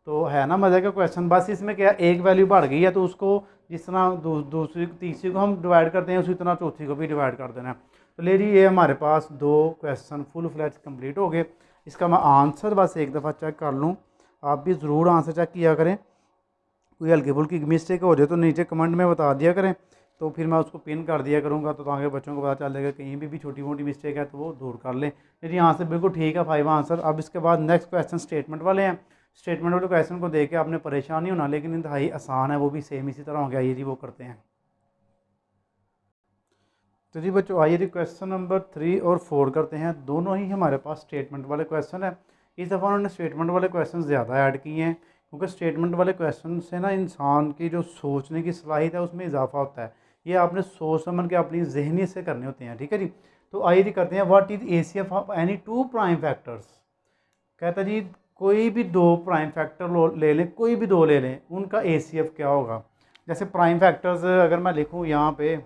तो है ना मज़े का क्वेश्चन। बस इसमें क्या, एक वैल्यू बढ़ गई है तो उसको जिस तरह दूसरी तीसरी को हम डिवाइड करते हैं उसी तरह चौथी को भी डिवाइड कर देना है। तो ले जी, ये हमारे पास 2 क्वेश्चन फुल फ्लैज कंप्लीट हो गए। इसका मैं आंसर बस एक दफ़ा चेक कर लूँ, आप भी ज़रूर आंसर चेक किया करें। कोई हल्की फुल्की मिस्टेक हो जाए तो नीचे कमेंट में बता दिया करें, तो फिर मैं उसको पिन कर दिया करूँगा, तो ताकि बच्चों को पता चल जाएगा कहीं भी छोटी मोटी मिस्टेक है तो वो दूर कर लें। यदि यहाँ से बिल्कुल ठीक है 5 आंसर। अब इसके बाद नेक्स्ट क्वेश्चन स्टेटमेंट वाले हैं। स्टेटमेंट वाले क्वेश्चन को देख के आपने परेशान नहीं होना, लेकिन इंतहाई आसान है, वो भी सेम इसी तरह हो गया। ये जी वो करते हैं। तो जी बच्चों आइए जी क्वेश्चन नंबर 3 और 4 करते हैं। दोनों ही हमारे पास स्टेटमेंट वाले क्वेश्चन है। इस दफ़ा उन्होंने स्टेटमेंट वाले क्वेश्चन ज़्यादा ऐड किए हैं, क्योंकि स्टेटमेंट वाले क्वेश्चन से ना इंसान की जो सोचने की सलाहियत है उसमें इजाफा होता है। ये आपने सोच समझ के अपनी जहनीत से करने होते हैं, ठीक है जी। तो आइए जी करते हैं। What is ACF of any two prime factors. कहता जी कोई भी दो प्राइम फैक्टर ले लें, कोई भी दो ले लें, उनका ACF क्या होगा। जैसे प्राइम फैक्टर्स अगर मैं लिखूँ यहाँ पे,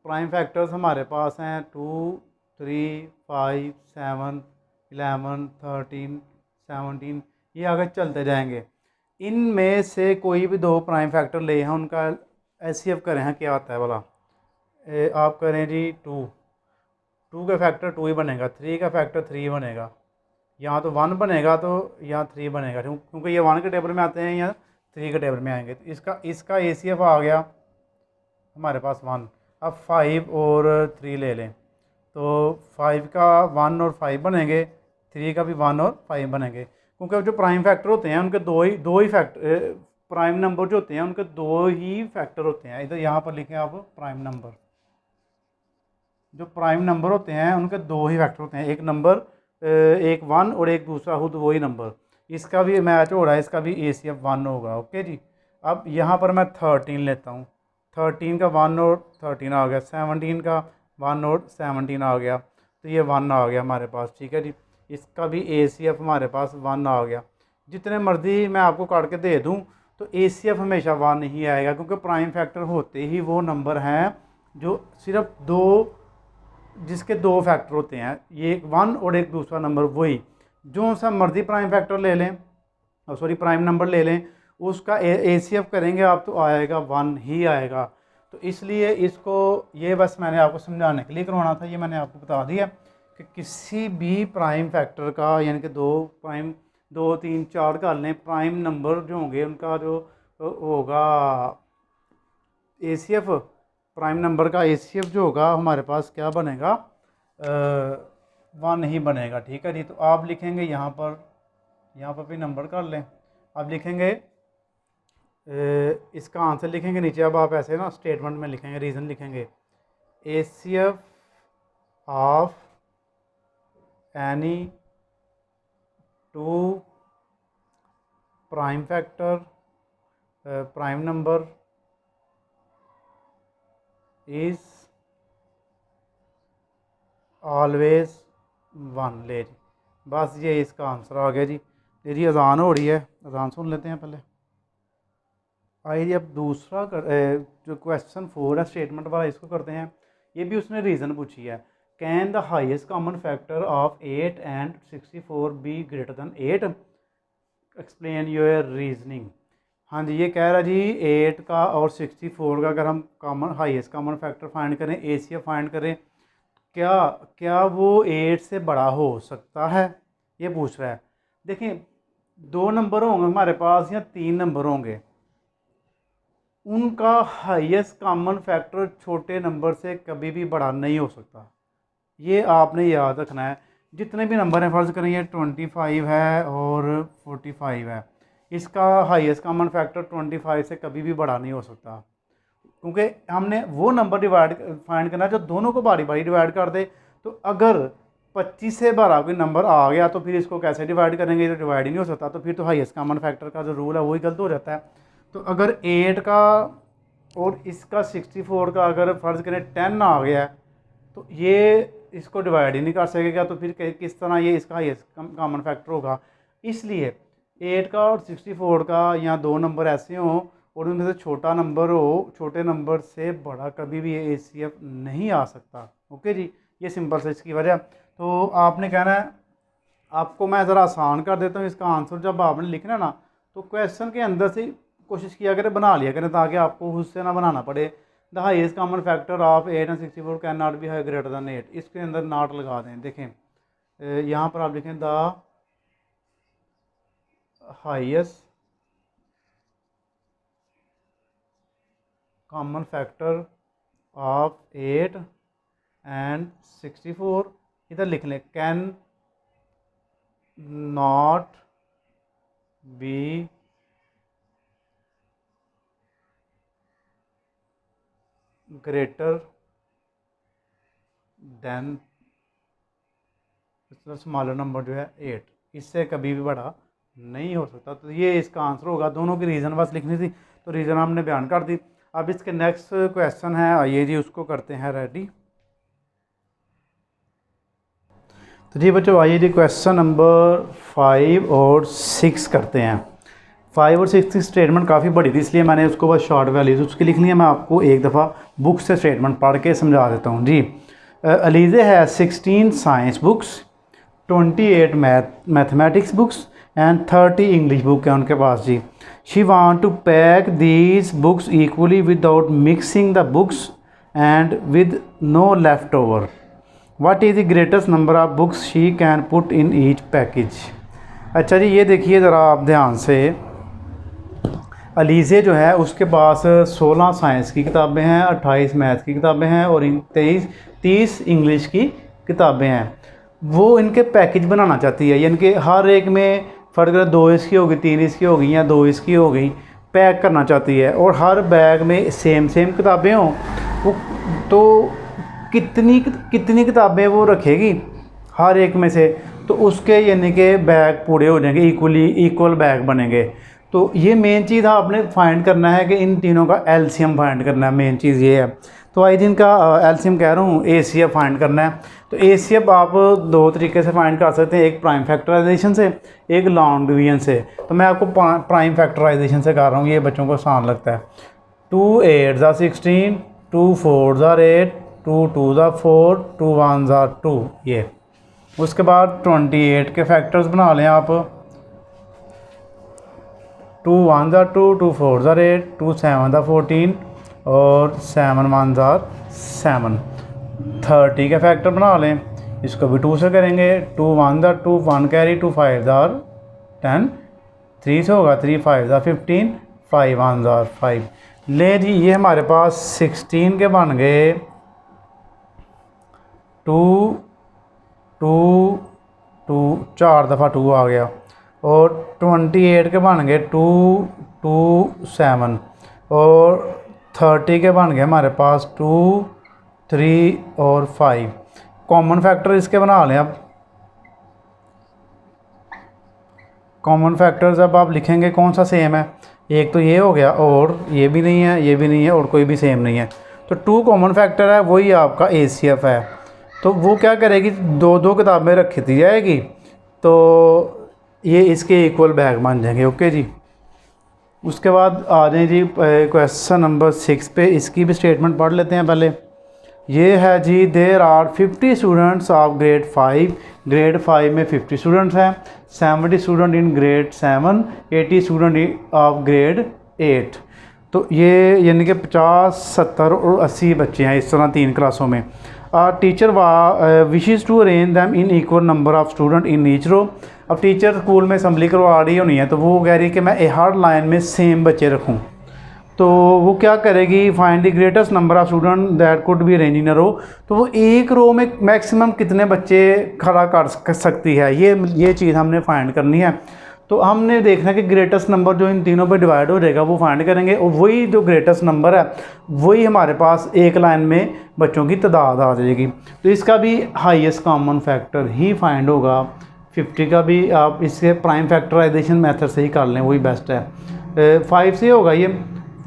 प्राइम फैक्टर्स हमारे पास हैं 2, 3, 5, 7, 11, 13, 17, ये आगे चलते जाएंगे। इनमें से कोई भी दो प्राइम फैक्टर ले हैं, उनका HCF करें हैं, क्या आता है बोला। आप करें जी 2 का फैक्टर 2 ही बनेगा, 3 का फैक्टर 3 बनेगा, यहाँ तो 1 बनेगा तो यहाँ 3 बनेगा, क्योंकि ये 1 के टेबल में आते हैं या 3 के टेबल में आएंगे। तो इसका ACF आ गया हमारे पास 1। अब 5 और 3 ले लें, तो 5 का 1 और 5 बनेंगे, 3 का भी 1 और 5 बनेंगे। क्योंकि अब जो प्राइम फैक्टर होते हैं उनके दो ही फैक्टर, प्राइम नंबर जो होते हैं उनके दो ही फैक्टर होते हैं। इधर यहाँ पर लिखें आप प्राइम नंबर। जो प्राइम नंबर होते हैं उनके दो ही फैक्टर होते हैं, एक नंबर, एक 1 और एक दूसरा खुद वही नंबर। इसका भी मैच हो रहा है, इसका भी ACF 1 होगा। ओके जी। अब यहाँ पर मैं 13 लेता हूँ, 13 का 1 और 13 आ गया, 17 का 1 और 17 आ गया, तो ये 1 आ गया हमारे पास, ठीक है जी। इसका भी ACF हमारे पास 1 आ गया। जितने मर्जी मैं आपको काट के दे दूँ तो ACF हमेशा 1 ही आएगा, क्योंकि प्राइम फैक्टर होते ही वो नंबर हैं जो सिर्फ दो, जिसके दो फैक्टर होते हैं, ये एक 1 और एक दूसरा नंबर वही। जो सा मर्जी प्राइम फैक्टर ले लें, सॉरी प्राइम नंबर ले लें, उसका ACF करेंगे आप तो आएगा 1 ही आएगा। तो इसलिए इसको, ये बस मैंने आपको समझाने के लिए करवाना था, ये मैंने आपको बता दिया कि किसी भी प्राइम फैक्टर का, यानी कि दो प्राइम, 2, 3, 4 का लें, प्राइम नंबर जो होंगे उनका जो होगा ACF, प्राइम नंबर का ACF जो होगा हमारे पास क्या बनेगा, 1 ही बनेगा, ठीक है जी। तो आप लिखेंगे यहाँ पर भी नंबर कर लें, आप लिखेंगे इसका आंसर लिखेंगे नीचे। अब आप ऐसे ना स्टेटमेंट में लिखेंगे, रीज़न लिखेंगे, ACF of any two prime factor, prime number is always 1। ले जी, बस ये इसका आंसर आ गया जी। ये जी अजान हो रही है, अजान सुन लेते हैं पहले। आइए अब दूसरा जो क्वेश्चन 4 है स्टेटमेंट वाला, इसको करते हैं। ये भी उसने रीज़न पूछी है, can the highest common factor of 8 and 64 be greater than 8, explain your reasoning. हाँ जी, ये कह रहा जी 8 का और 64 का अगर हम common highest common factor find करें, ACF फाइंड करें, क्या क्या वो 8 से बड़ा हो सकता है, ये पूछ रहा है। देखिए, दो नंबर होंगे हमारे पास या 3 नंबर होंगे, उनका हाईएस्ट कॉमन फैक्टर छोटे नंबर से कभी भी बड़ा नहीं हो सकता। ये आपने याद रखना है। जितने भी नंबर हैं, फ़र्ज़ करें ये 25 है और 45 है, इसका हाईएस्ट कॉमन फैक्टर 25 से कभी भी बड़ा नहीं हो सकता, क्योंकि हमने वो नंबर डिवाइड फाइंड करना है जो दोनों को बारी बारी डिवाइड कर दे। तो अगर 25 से बड़ा कोई नंबर आ गया तो फिर इसको कैसे डिवाइड करेंगे, ये तो डिवाइड ही नहीं हो सकता। तो फिर तो हाईएस्ट कॉमन फैक्टर का जो रूल है वही गलत हो जाता है। तो अगर 8 का और इसका 64 का अगर फ़र्ज़ करें 10 आ गया है, तो ये इसको डिवाइड ही नहीं कर सकेगा, तो फिर किस तरह ये इसका हाईएस्ट कॉमन फैक्टर होगा। इसलिए 8 का और 64 का या दो नंबर ऐसे हों और उनमें से छोटा नंबर हो, छोटे नंबर से बड़ा कभी भी ये ACF नहीं आ सकता। ओके जी, ये सिंपल से इसकी वजह। तो आपने कहना है, आपको मैं ज़रा आसान कर देता हूँ इसका आंसर। जब आपने लिखना ना तो क्वेश्चन के अंदर से कोशिश किया करें, बना लिया करें, ताकि आपको खुद से ना बनाना पड़े। The highest common factor of 8 and 64 can not be high greater than 8, इसके अंदर नॉट लगा दें। देखें यहाँ पर आप लिखें the highest common factor of 8 and 64, इधर लिख लें can not be greater than smaller number जो है 8, इससे कभी भी बड़ा नहीं हो सकता। तो ये इसका आंसर होगा। दोनों की रीज़न बस लिखनी थी तो रीज़न हमने बयान कर दी। अब इसके नेक्स्ट क्वेश्चन है, आइए जी उसको करते हैं रेडी। तो जी बच्चों आइए जी क्वेश्चन नंबर 5 और 6 करते हैं। 5 और 6 की स्टेटमेंट काफ़ी बड़ी थी इसलिए मैंने उसको बस शॉर्ट वैल्यूज उसकी लिख ली है। मैं आपको एक दफ़ा बुक से स्टेटमेंट पढ़ के समझा देता हूँ जी। अलीज़े है 16 science books, 28 mathematics books and 30 English book है उनके पास जी। She want to pack these books equally without mixing the books and with no left over. What is the greatest number of books she can put in each package. अच्छा जी ये देखिए ज़रा आप ध्यान से, अलीज़े जो है उसके पास 16 साइंस की किताबें हैं, 28 मैथ की किताबें हैं और 30 इंग्लिश की किताबें हैं। वो इनके पैकेज बनाना चाहती है, यानी कि हर एक में फर्क कर 2 इसकी होगी, 3 इसकी होगी या 2 इसकी हो गई, पैक करना चाहती है। और हर बैग में सेम किताबें हों। वो तो कितनी किताबें वो रखेगी हर एक में से, तो उसके यानी कि बैग पूरे हो जाएंगे, इक्वल बैग बनेंगे। तो ये मेन चीज़ आपने फाइंड करना है कि इन तीनों का एलसीएम फाइंड करना है, मेन चीज़ ये है। तो आई दिन का एलसीएम कह रहा हूँ, एसीएफ फाइंड करना है। तो एसीएफ आप 2 तरीके से फाइंड कर सकते हैं, एक प्राइम फैक्टराइजेशन से, एक लॉन्ग डिवीजन से। तो मैं आपको प्राइम फैक्टराइजेशन से कर रहा हूँ, ये बच्चों को आसान लगता है। 2 8 ज़ा 16, 2 4 ज़ा 8, 2 2 ज़ा 4, 2 1 ज़ा 2 ये। उसके बाद 28 के फैक्टर्स बना लें आप। 2 1 ज़ा 2, 2 4 ज़ा 8, 2 7 ज़ा 14 और 7 1 ज़ा 7। 30 के फैक्टर बना लें, इसको भी 2 से करेंगे। 2 1 ज़ा 2, 1 कैरी, 2 5 ज़ा 10, 3 से होगा 3 5 ज़ा 15, 5 1 ज़ा 5। ले जी ये हमारे पास 16 के बन गए 2 2 2, 4 दफ़ा 2 आ गया। और 28 के बन गए 2 2 7 और 30 के बन गए हमारे पास 2 3 और 5। कॉमन फैक्टर इसके बना लें। अब कॉमन फैक्टर्स अब आप लिखेंगे कौन सा सेम है। एक तो ये हो गया और ये भी नहीं है, ये भी नहीं है और कोई भी सेम नहीं है। तो 2 कॉमन फैक्टर है, वही आपका एसीएफ है। तो वो क्या करेगी, 2 किताबें रखी दी जाएगी तो ये इसके इक्वल बैग बन जाएंगे। ओके जी। उसके बाद आ जाए जी क्वेश्चन नंबर 6 पे, इसकी भी स्टेटमेंट पढ़ लेते हैं पहले। ये है जी, there are 50 students of grade 5। Grade 5 में 50 स्टूडेंट्स हैं। 70 student in grade 7, 80 student of grade 8। तो ये यानी कि 50 70 और 80 बच्चे हैं इस तरह 3 क्लासों में। Teacher wishes to arrange them in equal number of student in each row. अब टीचर स्कूल में असम्बली करवा रही होनी है तो वो कह रही है कि मैं हर लाइन में सेम बच्चे रखूं। तो वो क्या करेगी, find the greatest number of student that could be arrange in a row. तो वो एक रो में मैक्सिमम कितने बच्चे खड़ा कर सकती है, ये चीज़ हमने फाइंड करनी है। तो हमने देखना है कि ग्रेटेस्ट नंबर जो इन तीनों पे डिवाइड हो जाएगा वो फाइंड करेंगे और वही जो ग्रेटेस्ट नंबर है वही हमारे पास एक लाइन में बच्चों की तादाद आ जाएगी। तो इसका भी हाईएस्ट कॉमन फैक्टर ही फाइंड होगा। 50 का भी आप इसके प्राइम फैक्टराइजेशन मेथड से ही कर लें, वही बेस्ट है। 5 से होगा ये,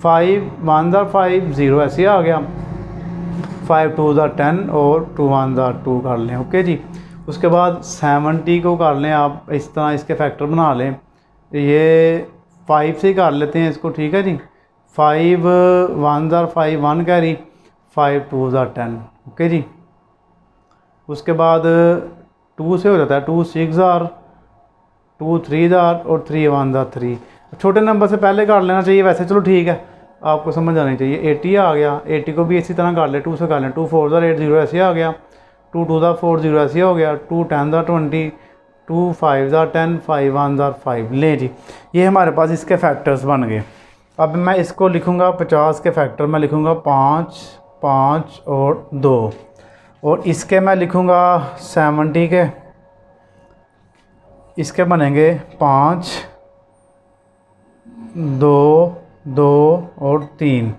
5 1 ज़ा 5 0 ऐसे आ गया, 5 2 ज़ा 10 और 2 1 ज़ा 2 कर लें। ओके जी। उसके बाद 70 को कर लें आप, इस तरह इसके फैक्टर बना लें। ये 5 से ही कर लेते हैं इसको, ठीक है जी। 5 1 ज़ा 5 1 कैरी, 5 2 ज़ा 10। ओके जी। उसके बाद 2 से हो जाता है 2 6 ज़ार, 2 3 ज़ार और 3 1 ज़ा 3। छोटे नंबर से पहले कर लेना चाहिए वैसे, चलो ठीक है आपको समझ आनी चाहिए। 80 आ गया, 80 को भी इसी तरह कर ले, 2 से कर लें। 2 4 ज़ा 8 0 ऐसे आ गया, 2 2 ज़ा 4 0 ऐसे हो गया, 2 10 ज़ा 20, 2 5 ज़ा 10, 5 1 ज़ा 5। ले जी ये हमारे पास इसके फैक्टर्स बन गए। अब मैं इसको लिखूँगा 50 के फैक्टर मैं लिखूँगा 5 5 और 2, और इसके मैं लिखूँगा 70 के इसके बनेंगे 5, 2, 2 और 3,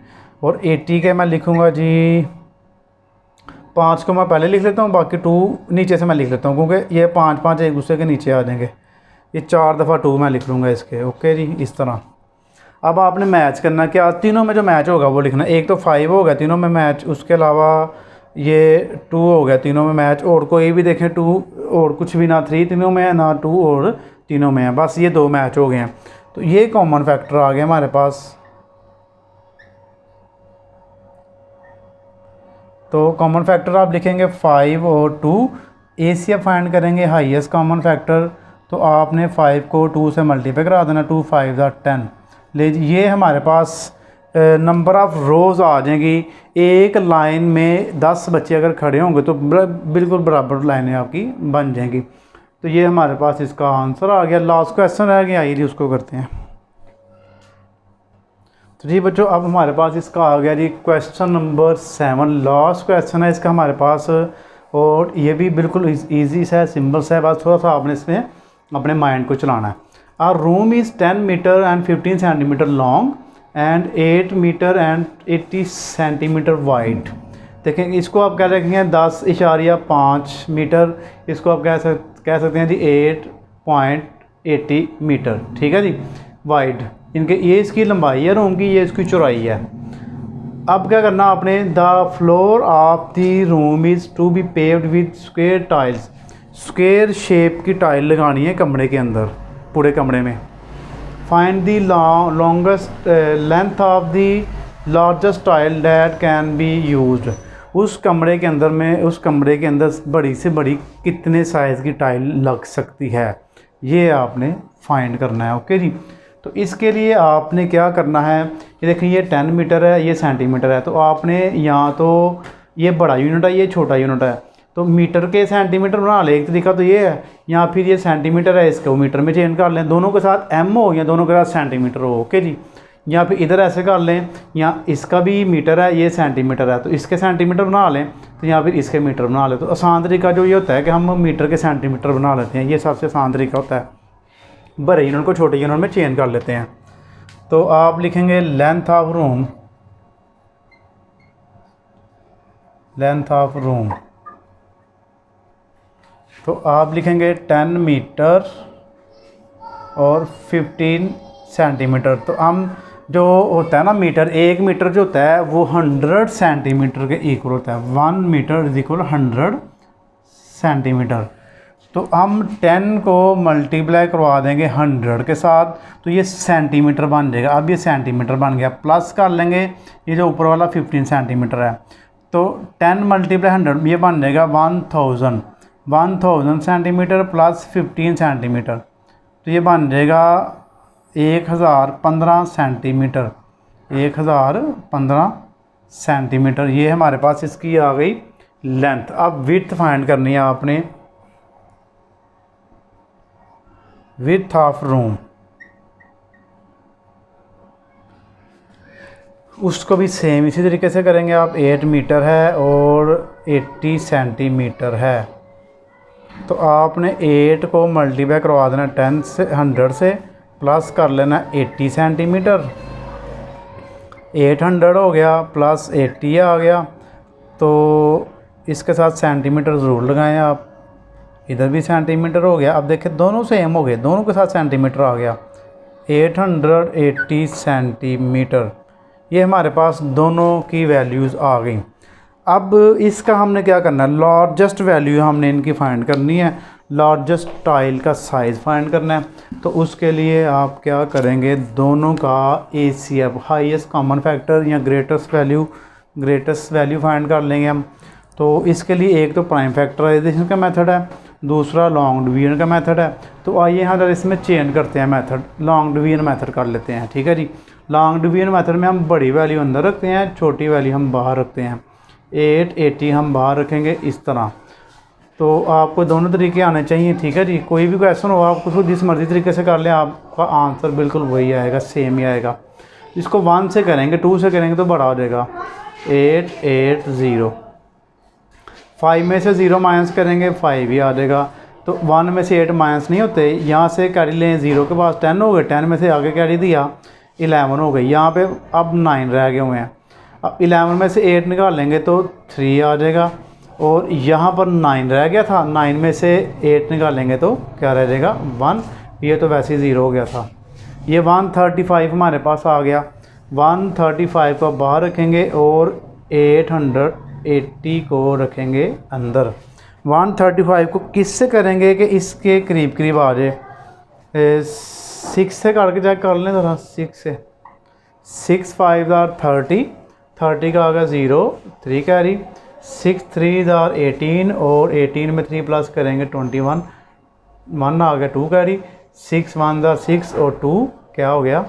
और 80 के मैं लिखूँगा जी 5 को मैं पहले लिख लेता हूँ, बाकी 2 नीचे से मैं लिख लेता हूँ, क्योंकि ये 5 5 एक दूसरे के नीचे आ जाएंगे। ये 4 दफ़ा 2 मैं लिख लूँगा इसके। ओके जी, इस तरह। अब आपने मैच करना, क्या तीनों में जो मैच होगा वो लिखना। एक तो 5 हो गया तीनों में मैच, उसके अलावा ये 2 हो गया तीनों में मैच, और कोई भी देखें 2 और कुछ भी ना 3 तीनों में है ना 2 और तीनों में है, बस ये 2 मैच हो गए हैं। तो ये कॉमन फैक्टर आ गया हमारे पास। तो कॉमन फैक्टर आप लिखेंगे 5 और 2। एसीएफ फाइंड करेंगे हाईएस्ट कॉमन फैक्टर, तो आपने 5 को 2 से मल्टीप्लाई करा देना, 2 5 10। ले ये हमारे पास नंबर ऑफ़ रोज़ आ जाएंगी। एक लाइन में 10 बच्चे अगर खड़े होंगे तो बिल्कुल बराबर लाइनें आपकी बन जाएंगी। तो ये हमारे पास इसका आंसर आ गया। लास्ट क्वेश्चन रह गया, आइए जी उसको करते हैं। तो जी बच्चों, अब हमारे पास इसका आ गया जी क्वेश्चन नंबर 7, लास्ट क्वेश्चन है इसका हमारे पास, और ये भी बिल्कुल ईजी सा है, सिंपल सा है, बस थोड़ा सा आपने इसमें अपने माइंड को चलाना है। A room is 10 metre and 15 centimetre long and 8 metre and 80 centimetre wide. देखें, इसको आप कह रखेंगे 10.5 मीटर, इसको आप कह सकते हैं जी 8.80 मीटर, ठीक है जी, वाइड। इनके ये इसकी लंबाई है रूम की, ये इसकी चौड़ाई है। अब क्या करना आपने, the floor of the room is to be paved with square tiles. Square shape की टाइल लगानी है कमरे के अंदर, पूरे कमरे में। Find the longest length of the largest tile that can be used. उस कमरे के अंदर बड़ी से बड़ी कितने साइज़ की टाइल लग सकती है, ये आपने फाइंड करना है। ओके जी, तो इसके लिए आपने क्या करना है, ये देखिए ये 10 मीटर है, ये सेंटीमीटर है, तो आपने यहाँ तो ये बड़ा यूनिट है, ये छोटा यूनिट है, तो मीटर के सेंटीमीटर बना लें। एक तरीका तो ये है, या फिर ये सेंटीमीटर है, इसको मीटर में चेंज कर लें, दोनों के साथ एम हो या दोनों के साथ सेंटीमीटर हो। ओके जी, या फिर इधर ऐसे कर लें, या इसका भी मीटर है, ये सेंटीमीटर है, तो इसके सेंटीमीटर बना लें, तो या फिर इसके मीटर बना लें। तो आसान तरीका जो ये होता है कि हम मीटर के सेंटीमीटर बना लेते हैं, ये सबसे आसान तरीका होता है। बड़े यूनिट को छोटे यूनिट में चेंज कर लेते हैं। तो आप लिखेंगे लेंथ ऑफ रूम, तो आप लिखेंगे 10 मीटर और 15 सेंटीमीटर। तो हम जो होता है ना मीटर, 1 मीटर जो होता है वो 100 सेंटीमीटर के इक्वल होता है। 1 मीटर इज इक्वल 100 सेंटीमीटर। तो हम 10 को मल्टीप्लाई करवा देंगे 100 के साथ, तो ये सेंटीमीटर बन जाएगा। अब ये सेंटीमीटर बन गया, प्लस कर लेंगे ये जो ऊपर वाला 15 सेंटीमीटर है, तो 10 मल्टीप्लाई 100 ये बन जाएगा 1000 सेंटीमीटर प्लस 15 सेंटीमीटर, तो ये बन जाएगा 1015 सेंटीमीटर। 1015 सेंटीमीटर, ये हमारे पास इसकी आ गई लेंथ। अब विड्थ फाइंड करनी है आपने, विड्थ ऑफ रूम। उसको भी सेम इसी तरीके से करेंगे आप। 8 मीटर है और 80 सेंटीमीटर है, तो आपने 8 को मल्टीप्लाई करवा देना 100 से, प्लस कर लेना 80 सेंटीमीटर। 800 हो गया प्लस 80 आ गया, तो इसके साथ सेंटीमीटर ज़रूर लगाएं आप। इधर भी सेंटीमीटर हो गया। अब देखें दोनों सेम हो गए, दोनों के साथ सेंटीमीटर आ गया। 880 सेंटीमीटर, ये हमारे पास दोनों की वैल्यूज़ आ गई। अब इसका हमने क्या करना है, लार्जेस्ट वैल्यू हमने इनकी फाइंड करनी है, लार्जेस्ट टाइल का साइज़ फाइंड करना है। तो उसके लिए आप क्या करेंगे, दोनों का ACF हाईएस्ट कॉमन फैक्टर या ग्रेटेस्ट वैल्यू फाइंड कर लेंगे हम। तो इसके लिए एक तो प्राइम फैक्टराइजेशन का मेथड है, दूसरा लॉन्ग डिवीजन का मेथड है। तो आइए हम इसमें चेंज करते हैं मेथड, लॉन्ग डिवीजन मेथड कर लेते हैं। ठीक है जी, लॉन्ग डिवीजन मेथड में हम बड़ी वैल्यू अंदर रखते हैं, छोटी वैल्यू हम बाहर रखते हैं। 880 हम बाहर रखेंगे इस तरह। तो आपको दोनों तरीके आने चाहिए। ठीक है जी, कोई भी क्वेश्चन हो आप उसको जिस मर्ज़ी तरीके से कर लें, आपका आंसर बिल्कुल वही आएगा, सेम ही आएगा। इसको 1 से करेंगे, 2 से करेंगे तो बड़ा हो जाएगा। 880, 5 में से 0 माइनस करेंगे 5 ही आ जाएगा। तो 1 में से 8 माइनस नहीं होते, यहाँ से कैरी लें 0 के पास 10 हो गए, 10 में से आगे कैरी दिया 11 हो गई, यहाँ पे अब 9 रह गए हुए हैं। अब 11 में से 8 निकाल लेंगे तो 3 आ जाएगा, और यहाँ पर 9 रह गया था, 9 में से 8 निकालेंगे तो क्या रह जाएगा 1, ये तो वैसे ही 0 हो गया था। ये 135 हमारे पास आ गया, 135 को बाहर रखेंगे और 880 को रखेंगे अंदर। 135 को किससे करेंगे कि इसके करीब करीब आ जाए, 6 से करके चेक कर लें ज़रा, 6 से, 6 5 30, 30 का आ गया 0, 3 कैरी, 6 3 18, और 18 में 3 प्लस करेंगे 21, 1 आ गया 2 कैरी, 6 1 6 और 2 क्या हो गया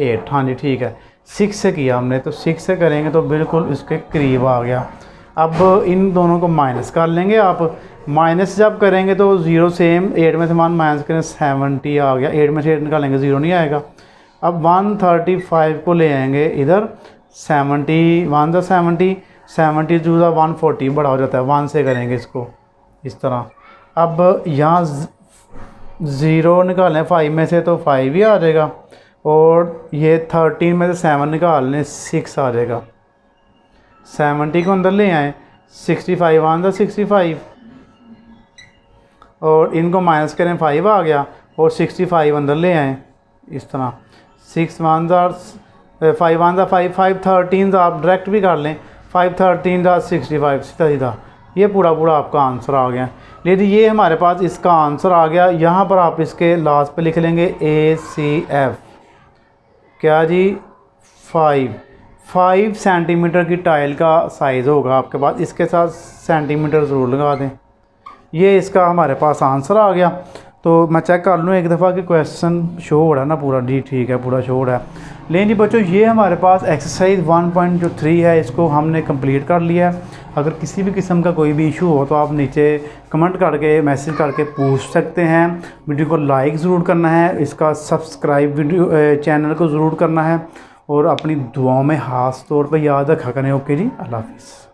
8। हाँ जी ठीक है, 6 से किया हमने, तो 6 से करेंगे तो बिल्कुल इसके करीब आ गया। अब इन दोनों को माइनस कर लेंगे आप, माइनस जब करेंगे तो 0 सेम, 8 में से 1 माइनस करें 70 आ गया, 8 में से 8 निकालेंगे 0 नहीं आएगा। अब 135 को ले आएंगे इधर, 70 1 70, 70 2 140 बड़ा हो जाता है, 1 से करेंगे इसको इस तरह। अब यहाँ 0 निकालें 5 में से तो 5 ही आ जाएगा, और ये 13 में से 7 निकाल लें 6 आ जाएगा। 70 को अंदर ले आए, 65 1 65, और इनको माइनस करें 5 आ गया, और 65 अंदर ले आए इस तरह। 6 1 5 1 5 5 13 आप डायरेक्ट भी कर लें, 5 13 65 सीधा सीधा, ये पूरा आपका आंसर आ गया। लेकिन ये हमारे पास इसका आंसर आ गया। यहाँ पर आप इसके लास्ट पे लिख लेंगे ACF क्या जी 5 सेंटीमीटर की टाइल का साइज़ होगा आपके पास, इसके साथ सेंटीमीटर ज़रूर लगा दें। ये इसका हमारे पास आंसर आ गया। तो मैं चेक कर लूँ एक दफ़ा कि क्वेश्चन शो हो रहा है ना पूरा, जी ठीक है पूरा शो हो रहा है। लेकिन जी बच्चों ये हमारे पास एक्सरसाइज 1.3 है, इसको हमने कंप्लीट कर लिया है। अगर किसी भी किस्म का कोई भी इशू हो तो आप नीचे कमेंट करके मैसेज करके पूछ सकते हैं। वीडियो को लाइक ज़रूर करना है, इसका सब्सक्राइब चैनल को ज़रूर करना है, और अपनी दुआओं में ख़ास तौर पर याद रखा करें। ओके जी, अल्लाह हाफिज़।